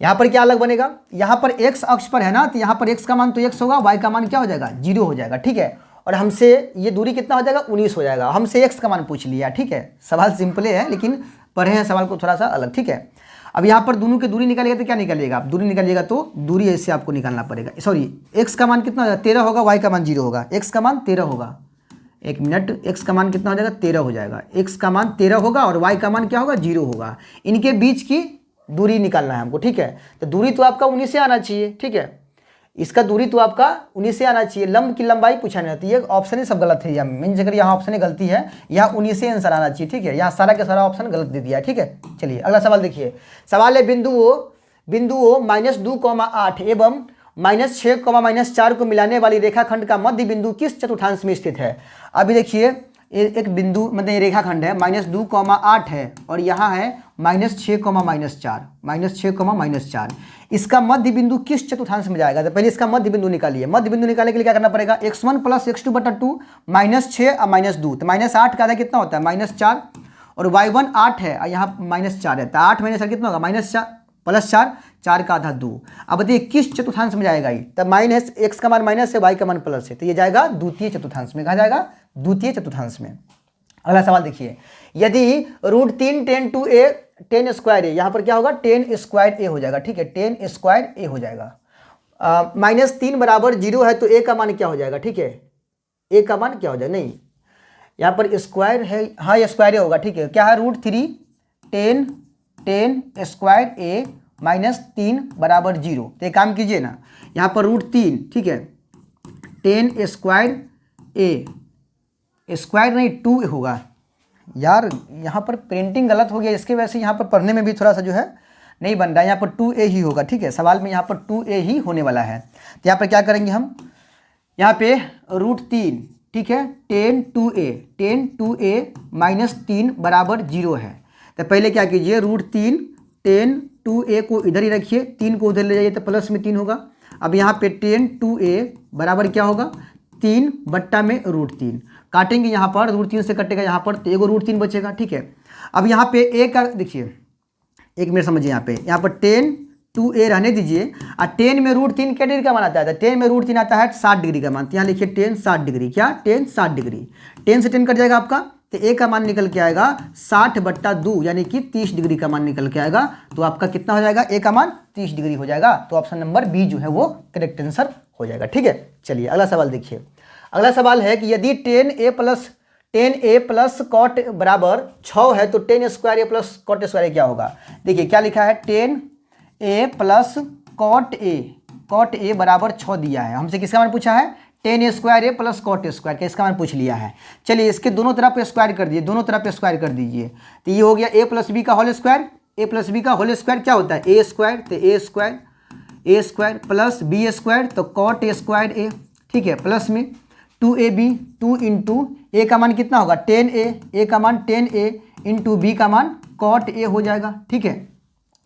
यहाँ पर क्या अलग बनेगा, यहाँ पर एक्स अक्ष पर है ना, तो यहाँ पर एक्स का मान तो एक्स होगा, वाई का मान क्या हो जाएगा? 0 हो जाएगा, ठीक है। और हमसे ये दूरी कितना हो जाएगा? 19 हो जाएगा। हमसे एक्स का मान पूछ लिया, ठीक है। सवाल सिंपल है लेकिन पढ़े हैं सवाल को थोड़ा सा अलग, ठीक है। अब यहाँ पर दोनों की दूरी निकालिएगा तो क्या निकालिएगा? आप दूरी निकालिएगा तो दूरी ऐसे आपको निकालना पड़ेगा। सॉरी, एक्स का मान कितना हो जाएगा? 13 होगा, वाई का मान 0 होगा। एक्स का मान 13 होगा, एक मिनट, एक्स का मान कितना हो जाएगा? 13 हो जाएगा। एक्स का मान 13 होगा और वाई का मान क्या होगा? 0 होगा। इनके बीच की दूरी निकालना है हमको, ठीक है। तो दूरी तो आपका 19 से आना चाहिए, ठीक है। इसका दूरी तो आपका 19 से आना चाहिए। लंब की लंबाई पूछा नहीं होती है, ऑप्शन ही सब गलत है। यहाँ मीन जगह यहाँ ऑप्शन ही गलती है, यहाँ 19 से आंसर आना चाहिए, ठीक है। यहाँ सारा का सारा ऑप्शन गलत दे दिया है, ठीक है। चलिए अगला सवाल देखिए। सवाल है बिंदुओं -2,8 एवं -6, -4 को मिलाने वाली रेखाखंड का मध्य बिंदु किस चतुर्थांश में स्थित है? अभी देखिए एक बिंदु मतलब ये रेखाखंड है, -2,8 है और यहाँ है -6, इसका मध्य बिंदु किस चतुर्थांश में जाएगा? तो पहले इसका मध्य बिंदु निकालिए। मध्य बिंदु निकालने के लिए क्या करना पड़ेगा? x1 + x2/2 -6 और -2, तो -8 का आधा कितना होता है? -4, और y1 8 है और यहाँ -4 है, तो 8 -4 कितना होगा? -4 + 4, 4 का आधा 2। अब बताइए किस चतुर्थांश में जाएगा ये? तब माइनस, एक्स का मान माइनस है, वाई का मान प्लस है, तो ये जाएगा द्वितीय चतुर्थांश में। कहा जाएगा? द्वितीय चतुर्थांश में। अगला सवाल देखिए। यदि √3 10 to a 10 स्क्वायर ए, यहाँ पर क्या होगा? 10 स्क्वायर ए हो जाएगा, ठीक है। 10 स्क्वायर ए हो जाएगा। -3 = 0 है तो ए का मान क्या हो जाएगा? ठीक है, ए का मान क्या हो जाएगा? नहीं, यहाँ पर स्क्वायर है, हाँ स्क्वायर ए होगा, ठीक है। क्या है? √3 10 स्क्वायर ए -3 = 0। तो एक काम कीजिए ना, यहाँ पर √3, ठीक है, 10 स्क्वायर ए, स्क्वायर नहीं 2 होगा यार, यहाँ पर प्रिंटिंग गलत हो गया, इसके वजह से यहाँ पर पढ़ने में भी थोड़ा सा जो है नहीं बन रहा है। यहाँ पर 2a ही होगा, ठीक है। सवाल में यहाँ पर 2a ही होने वाला है। तो यहाँ पर क्या करेंगे हम? यहाँ पे √3, ठीक है, 10 to a -3 = 0 है। तो पहले क्या कीजिए? √3 10 to a को इधर ही रखिए, 3 को उधर ले जाइए तो प्लस में 3 होगा। अब यहाँ पे 10 to a बराबर क्या होगा? 3 बट्टा में √3, काटेंगे यहाँ पर, √3 से कटेगा यहाँ पर, तो एगो √3 बचेगा, ठीक है। अब यहाँ पे a का देखिए, एक मिनट समझिए, यहाँ पर 10 to a रहने दीजिए, और 10 में √3 क्या डिग्री का मान आता है? 10 में √3 आता है 60 डिग्री का मान। तो यहाँ लिखिए 10 60 डिग्री, क्या 10 60 डिग्री, 10 से 10 कट जाएगा आपका, तो ए का मान निकल के आएगा 60/2 यानी कि 30 डिग्री का मान निकल के आएगा। तो आपका कितना हो जाएगा, ए का मान 30 डिग्री हो जाएगा। तो ऑप्शन नंबर बी जो है वो करेक्ट आंसर हो जाएगा। ठीक है, चलिए अगला सवाल देखिए। अगला सवाल है कि यदि tan a प्लस कॉट बराबर 6 है तो tan square a plus cot square क्या होगा। देखिए क्या लिखा है, tan a plus cot a बराबर 6 दिया है। हमसे किसका मान पूछा है, tan square a plus cot square का इसका मान पूछ लिया है। चलिए इसके दोनों तरफ स्क्वायर कर दीजिए, दोनों तरफ स्क्वायर कर दीजिए। तो ये हो गया a प्लस बी का whole square. a plus B का होल स्क्वायर क्या होता है, ए स्क्वायर। तो A square plus B square तो कॉट स्क्वायर a। ठीक है, प्लस में 2ab 2 इंटू ए का मान कितना होगा, tan a का मान tan a इंटू बी का मान कॉट a हो जाएगा। ठीक है,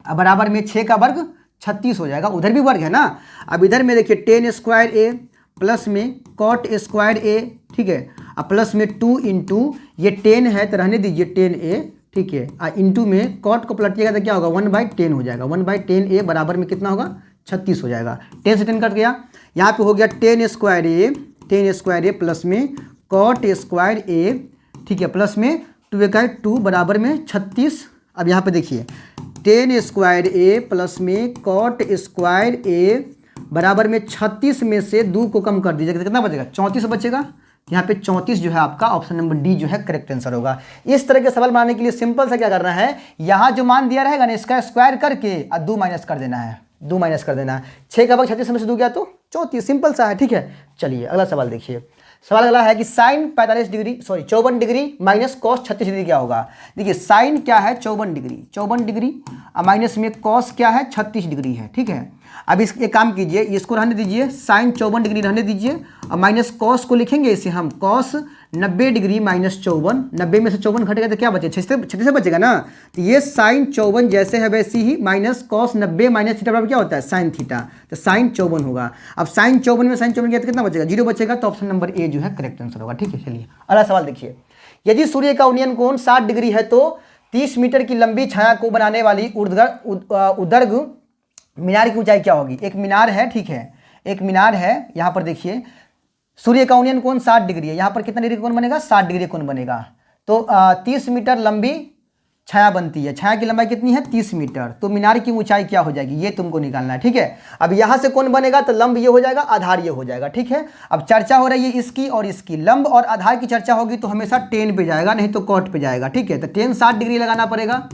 अब बराबर में 6 का वर्ग 36 हो जाएगा, उधर भी वर्ग है ना। अब इधर में देखिए tan स्क्वायर a प्लस में कॉट स्क्वायर a। ठीक है, अब प्लस में 2 इंटू ये 10 है तो रहने दीजिए tan a। ठीक है, इंटू में कॉट को पलटिएगा तो क्या होगा, 1/10 हो जाएगा। 1/10 a बराबर में कितना होगा, 36 हो जाएगा। 10 से 10 कट गया, यहाँ पे हो गया tan स्क्वायर a प्लस में कॉट स्क्वायर a। ठीक है, प्लस में 2 का 2 बराबर में 36। अब यहाँ पे देखिए tan स्क्वायर a प्लस में कॉट स्क्वायर a बराबर में 36 में से 2 को कम कर दीजिएगा, कितना बचेगा, 34 बचेगा। यहाँ पे 34 जो है आपका ऑप्शन नंबर डी जो है करेक्ट आंसर होगा। इस तरह के सवाल बनाने के लिए सिंपल सा क्या करना है, यहाँ जो मान दिया रहेगा ना इसका स्क्वायर करके और 2 माइनस कर देना है, 2 माइनस कर देना है। 6 का वर्ग 36 में से 2 गया तो 34, सिंपल सा है। ठीक है, चलिए अगला सवाल देखिए। सवाल अगला है कि sine 54 degree minus cos 36 degree क्या होगा। देखिए साइन क्या है, 54 डिग्री और माइनस में कॉस क्या है, 36 डिग्री है। ठीक है, अब इस एक काम कीजिए, इसको रहने दीजिए, साइन 54 डिग्री रहने दीजिए और माइनस कॉस को लिखेंगे इसे हम कॉस 90 डिग्री माइनस 54। 90 में से 54 घटेगा तो क्या बचे, 36 से बचेगा ना। तो ये साइन 54 जैसे है वैसे ही माइनस कॉस 90 माइनस थीटा बराबर क्या होता है, साइन थीटा। तो साइन 54 होगा। अब साइन 54 में साइन 54 गया तो कितना बचेगा, 0 बचेगा। तो ऑप्शन नंबर ए जो है करेक्ट आंसर होगा। ठीक है, चलिए अगला सवाल देखिए। यदि सूर्य का उन्नयन कोण 60 डिग्री है तो 30 मीटर की लंबी छाया को बनाने वाली ऊर्ध्वाधर मीनार की ऊंचाई क्या होगी। एक मीनार है, ठीक है, एक मीनार है। यहाँ पर देखिए सूर्य का उन्नयन कोण 60 डिग्री है, यहाँ पर कितना डिग्री कोण बनेगा, 60 डिग्री कोण बनेगा। तो 30 मीटर लंबी छाया बनती है, छाया की लंबाई कितनी है, 30 मीटर। तो मीनार की ऊंचाई क्या हो जाएगी, ये तुमको निकालना है। ठीक है, अब यहाँ से कौन बनेगा, तो लंब ये हो जाएगा, आधार ये हो जाएगा। ठीक है, अब चर्चा हो रही है इसकी और इसकी, लंब और आधार की चर्चा होगी तो हमेशा टेन पे जाएगा, नहीं तो कॉट पे जाएगा। ठीक है, तो टेन 60 डिग्री लगाना पड़ेगा।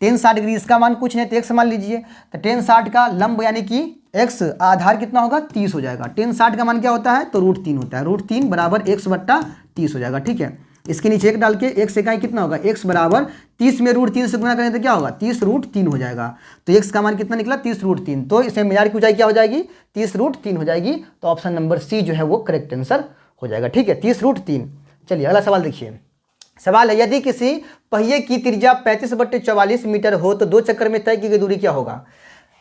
टेन 60 डिग्री इसका मान कुछ नहीं तो एक्स मान लीजिए। तो टेन 60 का लंब यानी कि एक्स, आधार कितना होगा, 30 हो जाएगा। टेन 60 का मान क्या होता है, तो √3 होता है। √3 बराबर x/30 हो जाएगा। ठीक है, इसके नीचे एक डाल के x इकाई कितना होगा, x बराबर 30 में √3 से गुना करें तो क्या होगा, 30√3 हो जाएगा। तो x का मान कितना निकला, 30√3। तो इसमें मीनार की ऊंचाई क्या हो जाएगी, 30√3 हो जाएगी। तो ऑप्शन नंबर सी जो है वो करेक्ट आंसर हो जाएगा। ठीक है, 30√3। चलिए अगला सवाल देखिए। सवाल है, यदि किसी पहिए की त्रिज्या 35/44 मीटर हो तो 2 चक्कर में तय की गई दूरी क्या होगा।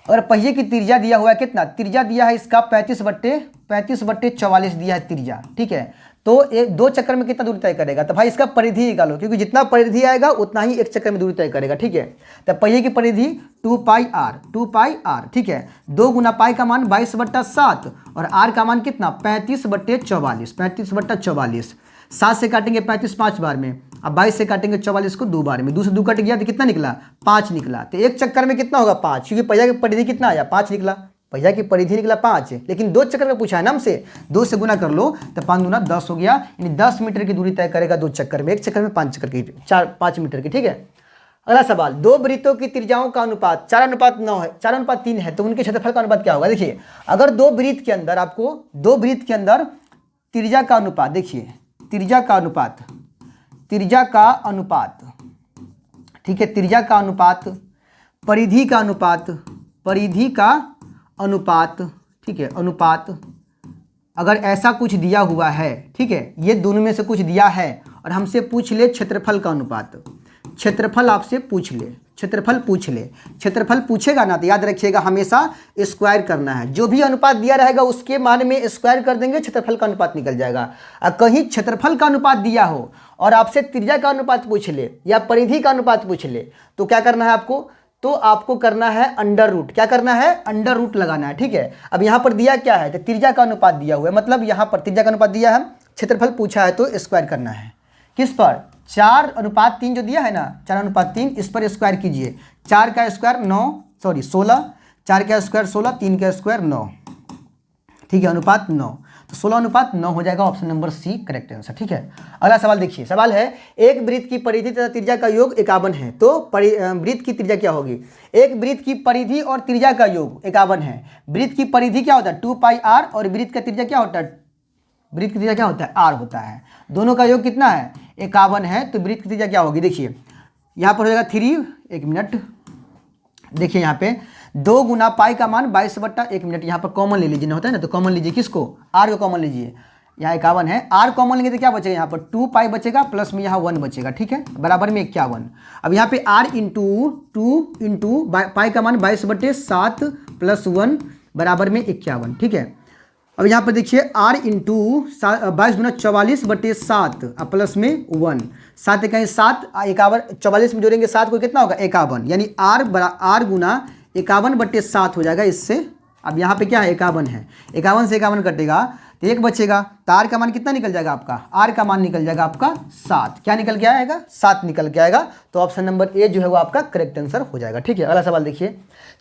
अगर पहिए की त्रिज्या दिया हुआ है, कितना त्रिज्या दिया है इसका, 35/44 दिया है त्रिज्या। ठीक है, तो 2 चक्कर में कितना दूरी तय करेगा, तो भाई इसका परिधि निकालो, क्योंकि जितना परिधि आएगा उतना ही 1 चक्कर में दूरी तय करेगा। ठीक है, तो पहिए की परिधि 2πr। ठीक है, 2 गुना पाई का मान 22/7 और r का मान कितना, 35/44। 7 से काटेंगे 35 5 बार में, अब 22 से काटेंगे 44 को 2 बार में, 2 से 2 कट गया तो कितना निकला, 5 निकला। तो 1 चक्कर में कितना होगा, 5, क्योंकि पहिया की परिधि कितना आया, 5 निकला। पहिया की परिधि निकला 5, लेकिन 2 चक्कर का पूछा है ना हमसे, 2 से गुना कर लो तो 5 दूना 10 हो गया, यानी 10 मीटर की दूरी तय करेगा 2 चक्कर में। 1 चक्कर में 5 चक्कर की, 5 मीटर की। ठीक है, अगला सवाल, 2 वृत्तों की त्रिज्याओं का अनुपात 4:9 है, 4:3 है, तो उनके क्षेत्रफल का अनुपात क्या होगा। देखिए अगर 2 वृत्त के अंदर आपको 2 वृत्त के अंदर त्रिज्या का अनुपात, देखिए त्रिज्या का अनुपात, ठीक है, त्रिज्या का अनुपात, परिधि का अनुपात, ठीक है, अनुपात, अगर ऐसा कुछ दिया हुआ है, ठीक है, ये दोनों में से कुछ दिया है और हमसे पूछ ले क्षेत्रफल का अनुपात, क्षेत्रफल आपसे पूछ ले, क्षेत्रफल पूछेगा ना तो याद रखिएगा हमेशा स्क्वायर करना है। जो भी अनुपात दिया रहेगा उसके मान में स्क्वायर कर देंगे, क्षेत्रफल का अनुपात निकल जाएगा। और कहीं क्षेत्रफल का अनुपात दिया हो और आपसे त्रिज्या का अनुपात पूछ ले या परिधि का अनुपात पूछ ले तो क्या करना है आपको, तो आपको करना है अंडर रूट। क्या करना है, अंडर रूट लगाना है। ठीक है, अब यहाँ पर दिया क्या है, तो त्रिज्या का अनुपात दिया हुआ है, मतलब यहाँ पर त्रिज्या का अनुपात दिया है, क्षेत्रफल पूछा है तो स्क्वायर करना है। किस पर, 4:3 जो दिया है ना, 4:3, इस पर स्क्वायर कीजिए। 4 का स्क्वायर 9, सॉरी 16, 4 का स्क्वायर 16, 3 का स्क्वायर 9, ठीक है, अनुपात 9। तो 16:9 हो जाएगा, option number C correct answer. ठीक है, अगला सवाल देखिए। सवाल है एक वृत्त की परिधि तथा त्रिज्या का योग 51 है, तो वृत्त की त्रिज्या क्या होगी? एक वृत्त की परिधि और त्रिज्या का योग 51 है। वृत्त की परिधि क्या होता है? 2πr, और वृत्त का त्रिज्या क्या होता है? वृत्त की त्रिज्या क्या होता है? r होता है। दोनों का योग कितना है? 51 है। तो वृत्त की त्रिज्या क्या होगी? देखिए यहाँ पर हो जाएगा 3, 1 मिनट, देखिए यहाँ पे 2 गुना पाई का मान 22/1 मिनट, यहाँ पर कॉमन ले लीजिए ना, होता है ना, तो कॉमन लीजिए, किसको? r को कॉमन लीजिए। यहाँ 51 है, r कॉमन लेंगे तो क्या बचेगा? यहाँ पर 2π बचेगा, प्लस में यहाँ 1 बचेगा, ठीक है, बराबर में 51। अब यहाँ पे r इंटू 2 इंटू पाई का मान 22/7 प्लस 1 बराबर में 51, ठीक है। अब यहाँ पर देखिए r इंटू 22 गुना 44/7 प्लस में 1, 7 कहीं 7, 51, 44 में जोड़ेंगे 7 को, कितना होगा? 51, यानी r गुना 51/7 हो जाएगा इससे। अब यहाँ पे क्या है? 51 है, 51 से 51 कटेगा तो 1 बचेगा, तो r का मान कितना निकल जाएगा आपका? r का मान निकल जाएगा आपका 7। क्या निकल के आएगा? 7 निकल के आएगा। तो ऑप्शन नंबर ए जो है वो आपका करेक्ट आंसर हो जाएगा। ठीक है, अगला सवाल देखिए।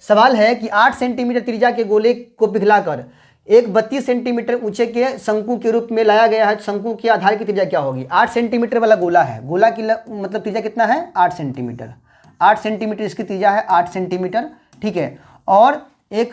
सवाल है कि 8 सेंटीमीटर त्रिज्या के गोले को पिघलाकर एक 32 सेंटीमीटर ऊंचे के शंकु के रूप में लाया गया है, शंकु के आधार की त्रिज्या क्या होगी? 8 सेंटीमीटर वाला गोला है, गोला की मतलब त्रिज्या कितना है? 8 सेंटीमीटर। 8 सेंटीमीटर इसकी त्रिज्या है, 8 सेंटीमीटर, ठीक है। और एक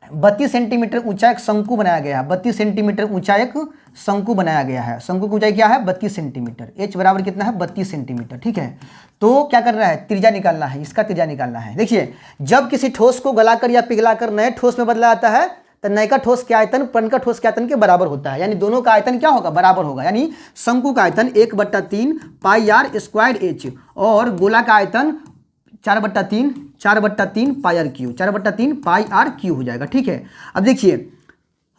32 सेंटीमीटर ऊंचा एक शंकु बनाया गया है, 32 सेंटीमीटर ऊंचा एक शंकु बनाया गया है। शंकु की ऊंचाई क्या है? 32 सेंटीमीटर। h बराबर कितना है? 32 सेंटीमीटर, ठीक है। तो क्या करना है? त्रिज्या निकालना है, इसका त्रिज्या निकालना है। देखिए जब किसी ठोस को गलाकर या पिघलाकर नए ठोस में बदला जाता है तो नयका ठोस के आयतन पुरनका ठोस के आयतन के बराबर होता है, यानी दोनों का आयतन क्या होगा? बराबर होगा। यानी शंकु का आयतन 1/3 πr स्क्वायर h और गोला का आयतन 4/3 πr क्यू, 4/3 πr क्यू हो जाएगा, ठीक है। अब देखिए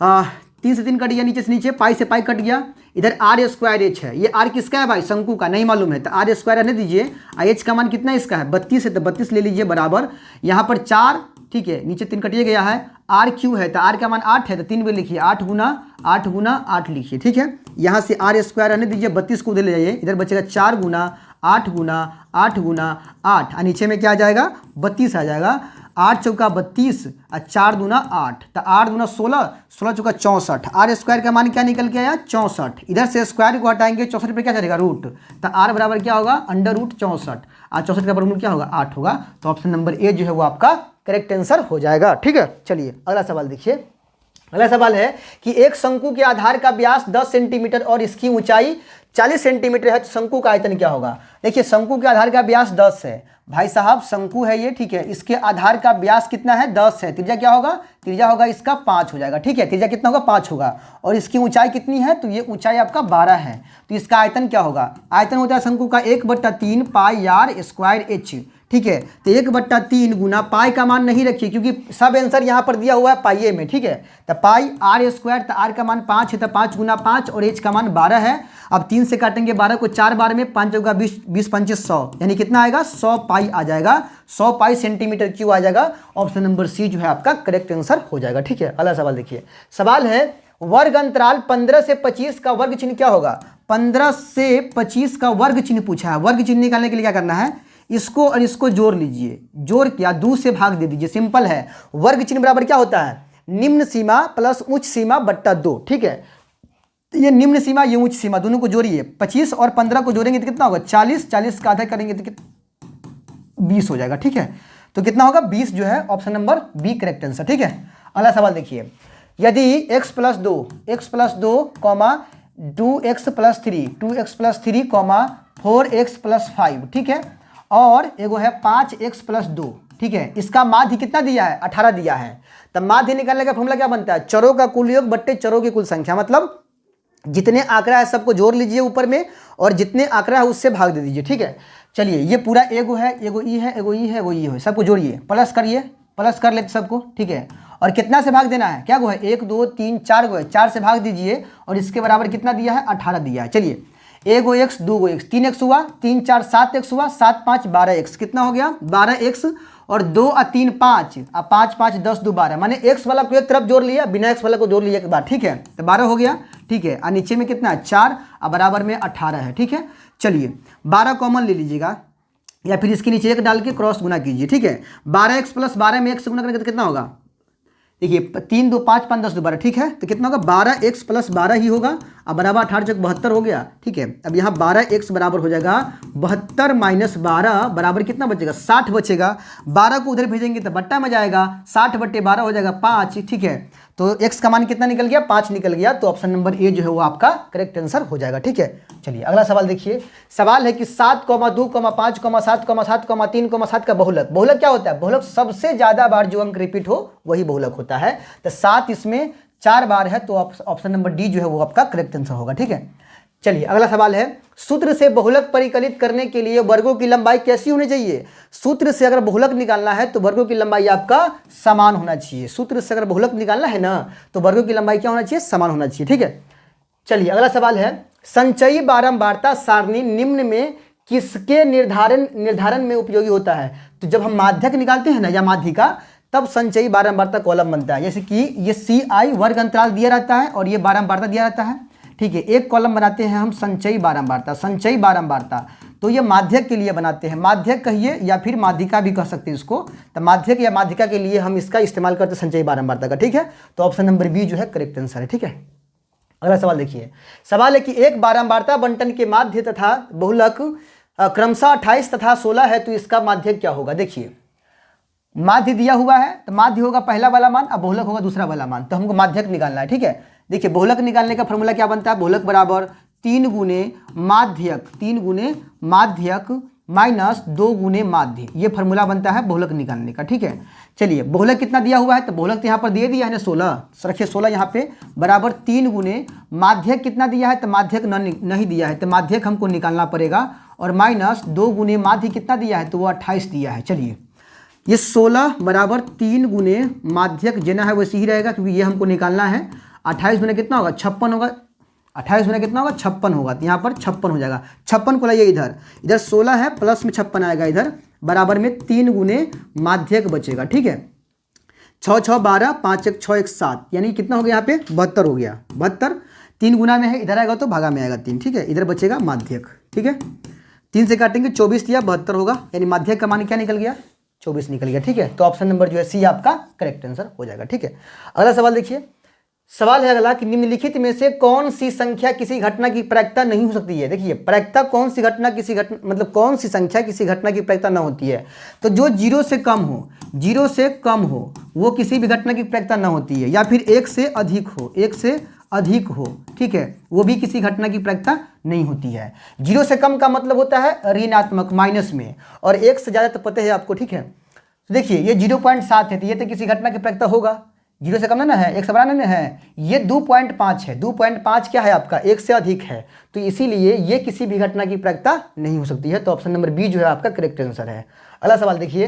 3 से 3 कट गया, नीचे से नीचे, पाई से पाई कट गया, इधर r स्क्वायर h है, ये r किसका है भाई? शंकु का, नहीं मालूम है तो r स्क्वायर रहने दीजिए। h का मान कितना इसका है? 32 है, तो 32 ले लीजिए बराबर, यहाँ पर 4, ठीक है, नीचे 3 कटिए गया है, r क्यू है तो r का मान 8 है, तो 3 भी लिखिए, 8 गुना 8 लिखिए, ठीक है। यहाँ से r स्क्वायर रहने दीजिए, 32 को उधर ले जाइए, इधर बचेगा 4 गुना 8 गुना 8 गुना 8, और नीचे में क्या आ जाएगा? 32 आ जाएगा। 8 चौका 32 और 4 दूना 8, तो 8 दूना 16, 16 चौका 64, r स्क्वायर का मान क्या निकल के आया? 64। इधर से स्क्वायर को हटाएंगे, 64 पे क्या चलेगा? रूट, तो r बराबर क्या होगा? √64, और 64 का वर्गमूल क्या होगा? 8 होगा। तो ऑप्शन नंबर ए जो है वो आपका करेक्ट आंसर हो जाएगा। ठीक है, चलिए अगला सवाल देखिए। अगला सवाल है कि एक शंकु के आधार का व्यास 10 सेंटीमीटर और इसकी ऊंचाई 40 सेंटीमीटर है, तो शंकु का आयतन क्या होगा? देखिए शंकु के आधार का व्यास 10 है भाई साहब, शंकु है ये, ठीक है, इसके आधार का व्यास कितना है? 10 है। त्रिज्या क्या होगा? त्रिज्या होगा इसका 5 हो जाएगा, ठीक है, त्रिज्या कितना होगा? 5 होगा। और इसकी ऊंचाई कितनी है? तो ये ऊंचाई आपका 12 है, तो इसका आयतन क्या होगा? आयतन होता है शंकु का 1/3 πr स्क्वायर h, ठीक है। तो 1/3 गुना पाई का मान नहीं रखिए क्योंकि सब आंसर यहाँ पर दिया हुआ है पाइये में, ठीक है। तो पाई r स्क्वायर, तो r का मान 5 है, तो 5 गुना 5 और h का मान 12 है। अब 3 से काटेंगे 12 को 4 बार में, 5 होगा 20, 20 पंचे 100, यानी कितना आएगा? 100 पाई आ जाएगा, 100 पाई सेंटीमीटर क्यू आ जाएगा। ऑप्शन नंबर सी जो है आपका करेक्ट आंसर हो जाएगा। ठीक है, अगला सवाल देखिए। सवाल है वर्ग अंतराल 15 से 25 का वर्ग चिन्ह क्या होगा? 15 से 25 का वर्ग चिन्ह पूछा है। वर्ग चिन्ह निकालने के लिए क्या करना है? इसको और इसको जोड़ लीजिए, जोड़ क्या? 2 से भाग दे दीजिए, सिंपल है। वर्ग चिन्ह बराबर क्या होता है? निम्न सीमा प्लस उच्च सीमा बट्टा 2, ठीक है। ये निम्न सीमा, ये उच्च सीमा, दोनों को जोड़िए। 25 और 15 को जोड़ेंगे तो कितना होगा? 40, 40 का आधा करेंगे तो 20 हो जाएगा, ठीक है। तो कितना होगा? 20 जो है option number B correct answer. ठीक है, अगला सवाल देखिए। यदि x + 2 कॉमा 2x + 3 4x + 5, ठीक है, और एगो है 5x + 2, ठीक है, इसका माध्य कितना दिया है? 18 दिया है। तब माध्य निकालने का फॉर्मूला क्या बनता है? चरों का कुल योग बट्टे चरों की कुल संख्या, मतलब जितने आंकड़ा है सबको जोड़ लीजिए ऊपर में और जितने आंकड़ा है उससे भाग दे दीजिए, ठीक है। चलिए ये पूरा एगो है, एगो ई है, एगो ई है, एगो ई है, सबको जोड़िए, प्लस करिए, प्लस कर लेते सबको, ठीक है। और कितना से भाग देना है? क्या गो है? 1 2 3 4 गो है, 4 से भाग दीजिए और इसके बराबर कितना दिया है? 18 दिया है। चलिए 1 गो x 2 गो x, 3x हुआ, 3 4 7x हुआ, 7 5 12x, कितना हो गया? 12x, और 2 और 3 5, अब 5 5 10 2 12, माने x वाला को एक तरफ जोड़ लिया, बिना x वाला को जोड़ लिया एक बार, ठीक है, तो 12 हो गया। ठीक है, और नीचे में कितना है 4 और बराबर में 18 है। ठीक है, चलिए 12 कॉमन ले लीजिएगा या फिर इसके नीचे 1 डाल के क्रॉस गुना कीजिए। ठीक है, 12x + 12 में 1 से गुना करेंगे तो कितना होगा, देखिए 3 2 5 5 10 12, ठीक है, तो कितना होगा 12x + 12 ही होगा अब बराबर 18 जब 72 हो गया। ठीक है, अब यहाँ 12x बराबर हो जाएगा 72 - 12 बराबर कितना बचेगा 60 बचेगा। 12 को उधर भेजेंगे तो बट्टा में जाएगा, 60/12 हो जाएगा 5। ठीक है, तो x का मान कितना निकल गया 5 निकल गया, तो ऑप्शन नंबर ए जो है वो आपका करेक्ट आंसर हो जाएगा। ठीक है, चलिए अगला सवाल देखिए। सवाल है कि 7, 2, 5, 7, 7, 3, 7 का बहुलक। बहुलक क्या होता है, बहुलक सबसे ज्यादा बार जो अंक रिपीट हो वही बहुलक होता है। तो 7 इसमें 4 बार है, तो ऑप्शन नंबर डी जो है वो आपका करेक्ट आंसर होगा। ठीक है, चलिए अगला सवाल है, सूत्र से बहुलक परिकलित करने के लिए वर्गों की लंबाई कैसी होनी चाहिए। सूत्र से अगर बहुलक निकालना है तो वर्गों की लंबाई आपका समान होना चाहिए। सूत्र से अगर बहुलक निकालना है ना तो वर्गों की लंबाई क्या होना चाहिए, समान होना चाहिए। ठीक है, चलिए अगला सवाल है, संचयी बारंबारता सारणी निम्न में किसके निर्धारण में उपयोगी होता है। तो जब हम माध्यक निकालते हैं ना या माध्यिका, तब संचयी बारंबारता कॉलम बनता है। जैसे कि ये CI वर्ग अंतराल दिया रहता है और ये बारंबारता दिया रहता है। ठीक है, एक कॉलम बनाते हैं हम संचयी बारंबारता, संचयी बारंबारता, तो ये माध्यक के लिए बनाते हैं। माध्यक कहिए या फिर माध्यिका भी कह सकते हैं इसको, तो माध्यक या माध्यिका के लिए हम इसका इस्तेमाल करते हैं संचयी बारंबारता का। ठीक है, तो ऑप्शन नंबर बी जो है करेक्ट आंसर है। ठीक है, अगला सवाल देखिए। सवाल है कि एक बारंबारता बंटन के माध्य तथा बहुलक क्रमशः 28 तथा 16 है, तो इसका माध्यक क्या होगा। देखिए माध्य दिया हुआ है तो माध्य होगा पहला वाला मान और बहुलक होगा दूसरा वाला मान, तो हमको माध्यक निकालना है। ठीक है, देखिए बहुलक निकालने का फॉर्मूला क्या बनता है, बहुलक बराबर 3 गुने माध्यक, 3 गुने माध्यक माइनस 2 गुने माध्य, ये फॉर्मूला बनता है बहुलक निकालने का। ठीक है, चलिए बहुलक कितना दिया हुआ है, तो बहुलक तो यहाँ पर दे दिया है ना 16, रखिए 16 यहाँ पे बराबर 3 गुने माध्यक कितना दिया है, तो माध्यक नहीं दिया है, तो माध्यक हमको निकालना पड़ेगा, और माइनस 2 गुने माध्य कितना दिया है, तो वो 28 दिया है। चलिए ये 16 बराबर 3 गुने माध्यक जेना है वैसे ही रहेगा, क्योंकि ये हमको निकालना है। 28 गुने कितना होगा 56 होगा, 28 गुने कितना होगा 56 होगा, तो यहाँ पर 56 हो जाएगा। 56 को लाइए इधर, इधर 16 है प्लस में 56 आएगा इधर, बराबर में 3 गुने माध्यक बचेगा। ठीक है, 6 6 12, 5 1 6 1 7, यानी कितना हो गया यहाँ पे 72 हो गया। 72 3 गुना में है, इधर आएगा तो भागा में आएगा 3। ठीक है, इधर बचेगा माध्यक। ठीक है, 3 से काटेंगे 24 दिया 72 होगा, यानी माध्यक का मान क्या निकल गया 24 निकल गया। ठीक है, तो ऑप्शन नंबर जो है सी आपका करेक्ट आंसर हो जाएगा। ठीक है, अगला सवाल देखिए। सवाल है अगला कि निम्नलिखित में से कौन सी संख्या किसी घटना की प्रायिकता नहीं हो सकती है। देखिए प्रायिकता कौन सी घटना किसी घटना मतलब कौन सी संख्या किसी घटना की प्रायिकता न होती है, तो जो 0 से कम हो, 0 से कम हो वो किसी भी घटना की प्रायिकता न होती है, या फिर 1 से अधिक हो, 1 से अधिक हो, ठीक है, वो भी किसी घटना की प्रायिकता नहीं होती है। 0 से कम का मतलब होता है ऋणात्मक माइनस में, और 1 से ज़्यादा तो पता है आपको। ठीक है, तो देखिए ये 0.7 है, तो ये तो किसी घटना की प्रायिकता होगा। 0 से कम ना है, 1 से बड़ा नहीं है। ये 2.5 है, 2.5 क्या है आपका 1 से अधिक है, तो इसीलिए ये किसी भी घटना की प्रायिकता नहीं हो सकती है, तो ऑप्शन नंबर बी जो है आपका करेक्ट आंसर है। अगला सवाल देखिए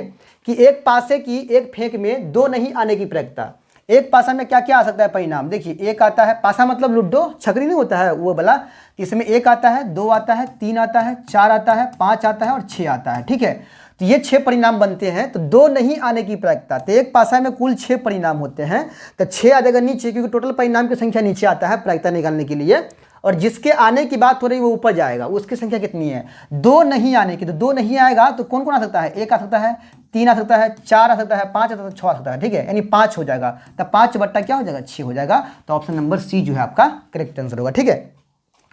कि एक पासे की एक फेंक में 2 नहीं आने की प्रायिकता। एक पासा में क्या क्या आ सकता है परिणाम, देखिए 1 आता है, पासा मतलब लूडो छकरी नहीं होता है वो वाला, इसमें 1 आता है, 2 आता है, 3 आता है, 4 आता है, 5 आता है और 6 आता है। ठीक है, तो ये 6 परिणाम बनते हैं, तो 2 नहीं आने की प्रायिकता। तो एक पासा में कुल 6 परिणाम होते हैं, तो 6 आ जाएगा नीचे, क्योंकि टोटल परिणाम की संख्या नीचे आता है प्रायिकता निकालने के लिए, और जिसके आने की बात हो रही है वो ऊपर जाएगा, उसकी संख्या कितनी है 2 नहीं आने की। तो 2 नहीं आएगा तो कौन कौन आ सकता है, 1 आ सकता है, 3 आ सकता है, 4 आ सकता है, 5 आ सकता है, 6 आ सकता है। ठीक है, यानी 5 हो जाएगा, तो 5 बट्टा क्या हो जाएगा 6 हो जाएगा, तो ऑप्शन नंबर सी जो है आपका करेक्ट आंसर होगा। ठीक है,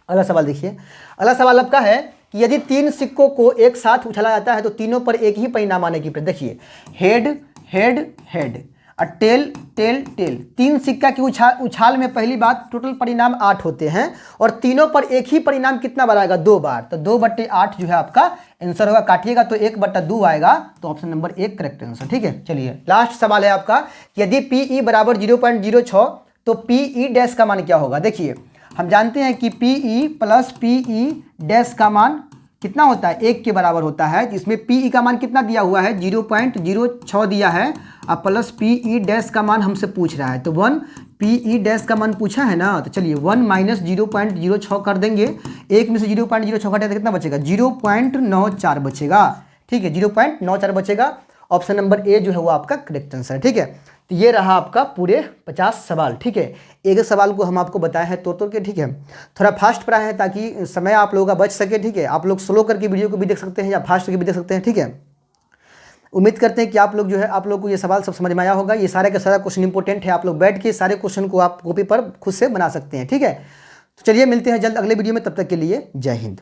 अगला सवाल देखिए। अगला सवाल आपका है कि यदि 3 सिक्कों को एक साथ उछाला जाता है तो तीनों पर एक ही परिणाम आने की। देखिए हेड हेड हेड और टेल टेल टेल, 3 सिक्का की उछाल में पहली बात टोटल परिणाम 8 होते हैं, और तीनों पर एक ही परिणाम कितना बार आएगा 2 बार, तो 2/8 जो है आपका आंसर होगा। काटिएगा तो 1/2 आएगा, तो ऑप्शन नंबर 1 करेक्ट आंसर। ठीक है, चलिए लास्ट सवाल है आपका कि यदि PE बराबर 0.06 तो PE डैश का मान क्या होगा। देखिए हम जानते हैं कि PE प्लस PE डैश का मान कितना होता है 1 के बराबर होता है। इसमें PE का मान कितना दिया हुआ है 0.06 दिया है, और प्लस PE डैश का मान हमसे पूछ रहा है, तो 1 PE डैश का मान पूछा है ना, तो चलिए 1 माइनस 0.06 कर देंगे, 1 में से 0.06 घटाए तो कितना बचेगा 0.94 बचेगा। ठीक है, 0.94 बचेगा, ऑप्शन नंबर ए जो है वो आपका करेक्ट आंसर है। ठीक है, तो ये रहा आपका पूरे 50 सवाल, ठीक है। एक एक सवाल को हम आपको बताए हैं तोड़ के, ठीक है। थोड़ा फास्ट पढ़ाए हैं ताकि समय आप लोगों का बच सके, ठीक है। आप लोग स्लो करके वीडियो को भी देख सकते हैं या फास्ट करके भी देख सकते हैं, ठीक है। उम्मीद करते हैं कि आप लोग जो है, आप लोग को ये सवाल सब समझ में आया होगा। ये सारे का सारा क्वेश्चन इंपॉर्टेंट है, आप लोग बैठ के सारे क्वेश्चन को आप कॉपी पर खुद से बना सकते हैं, ठीक है। तो चलिए मिलते हैं जल्द अगले वीडियो में, तब तक के लिए जय हिंद।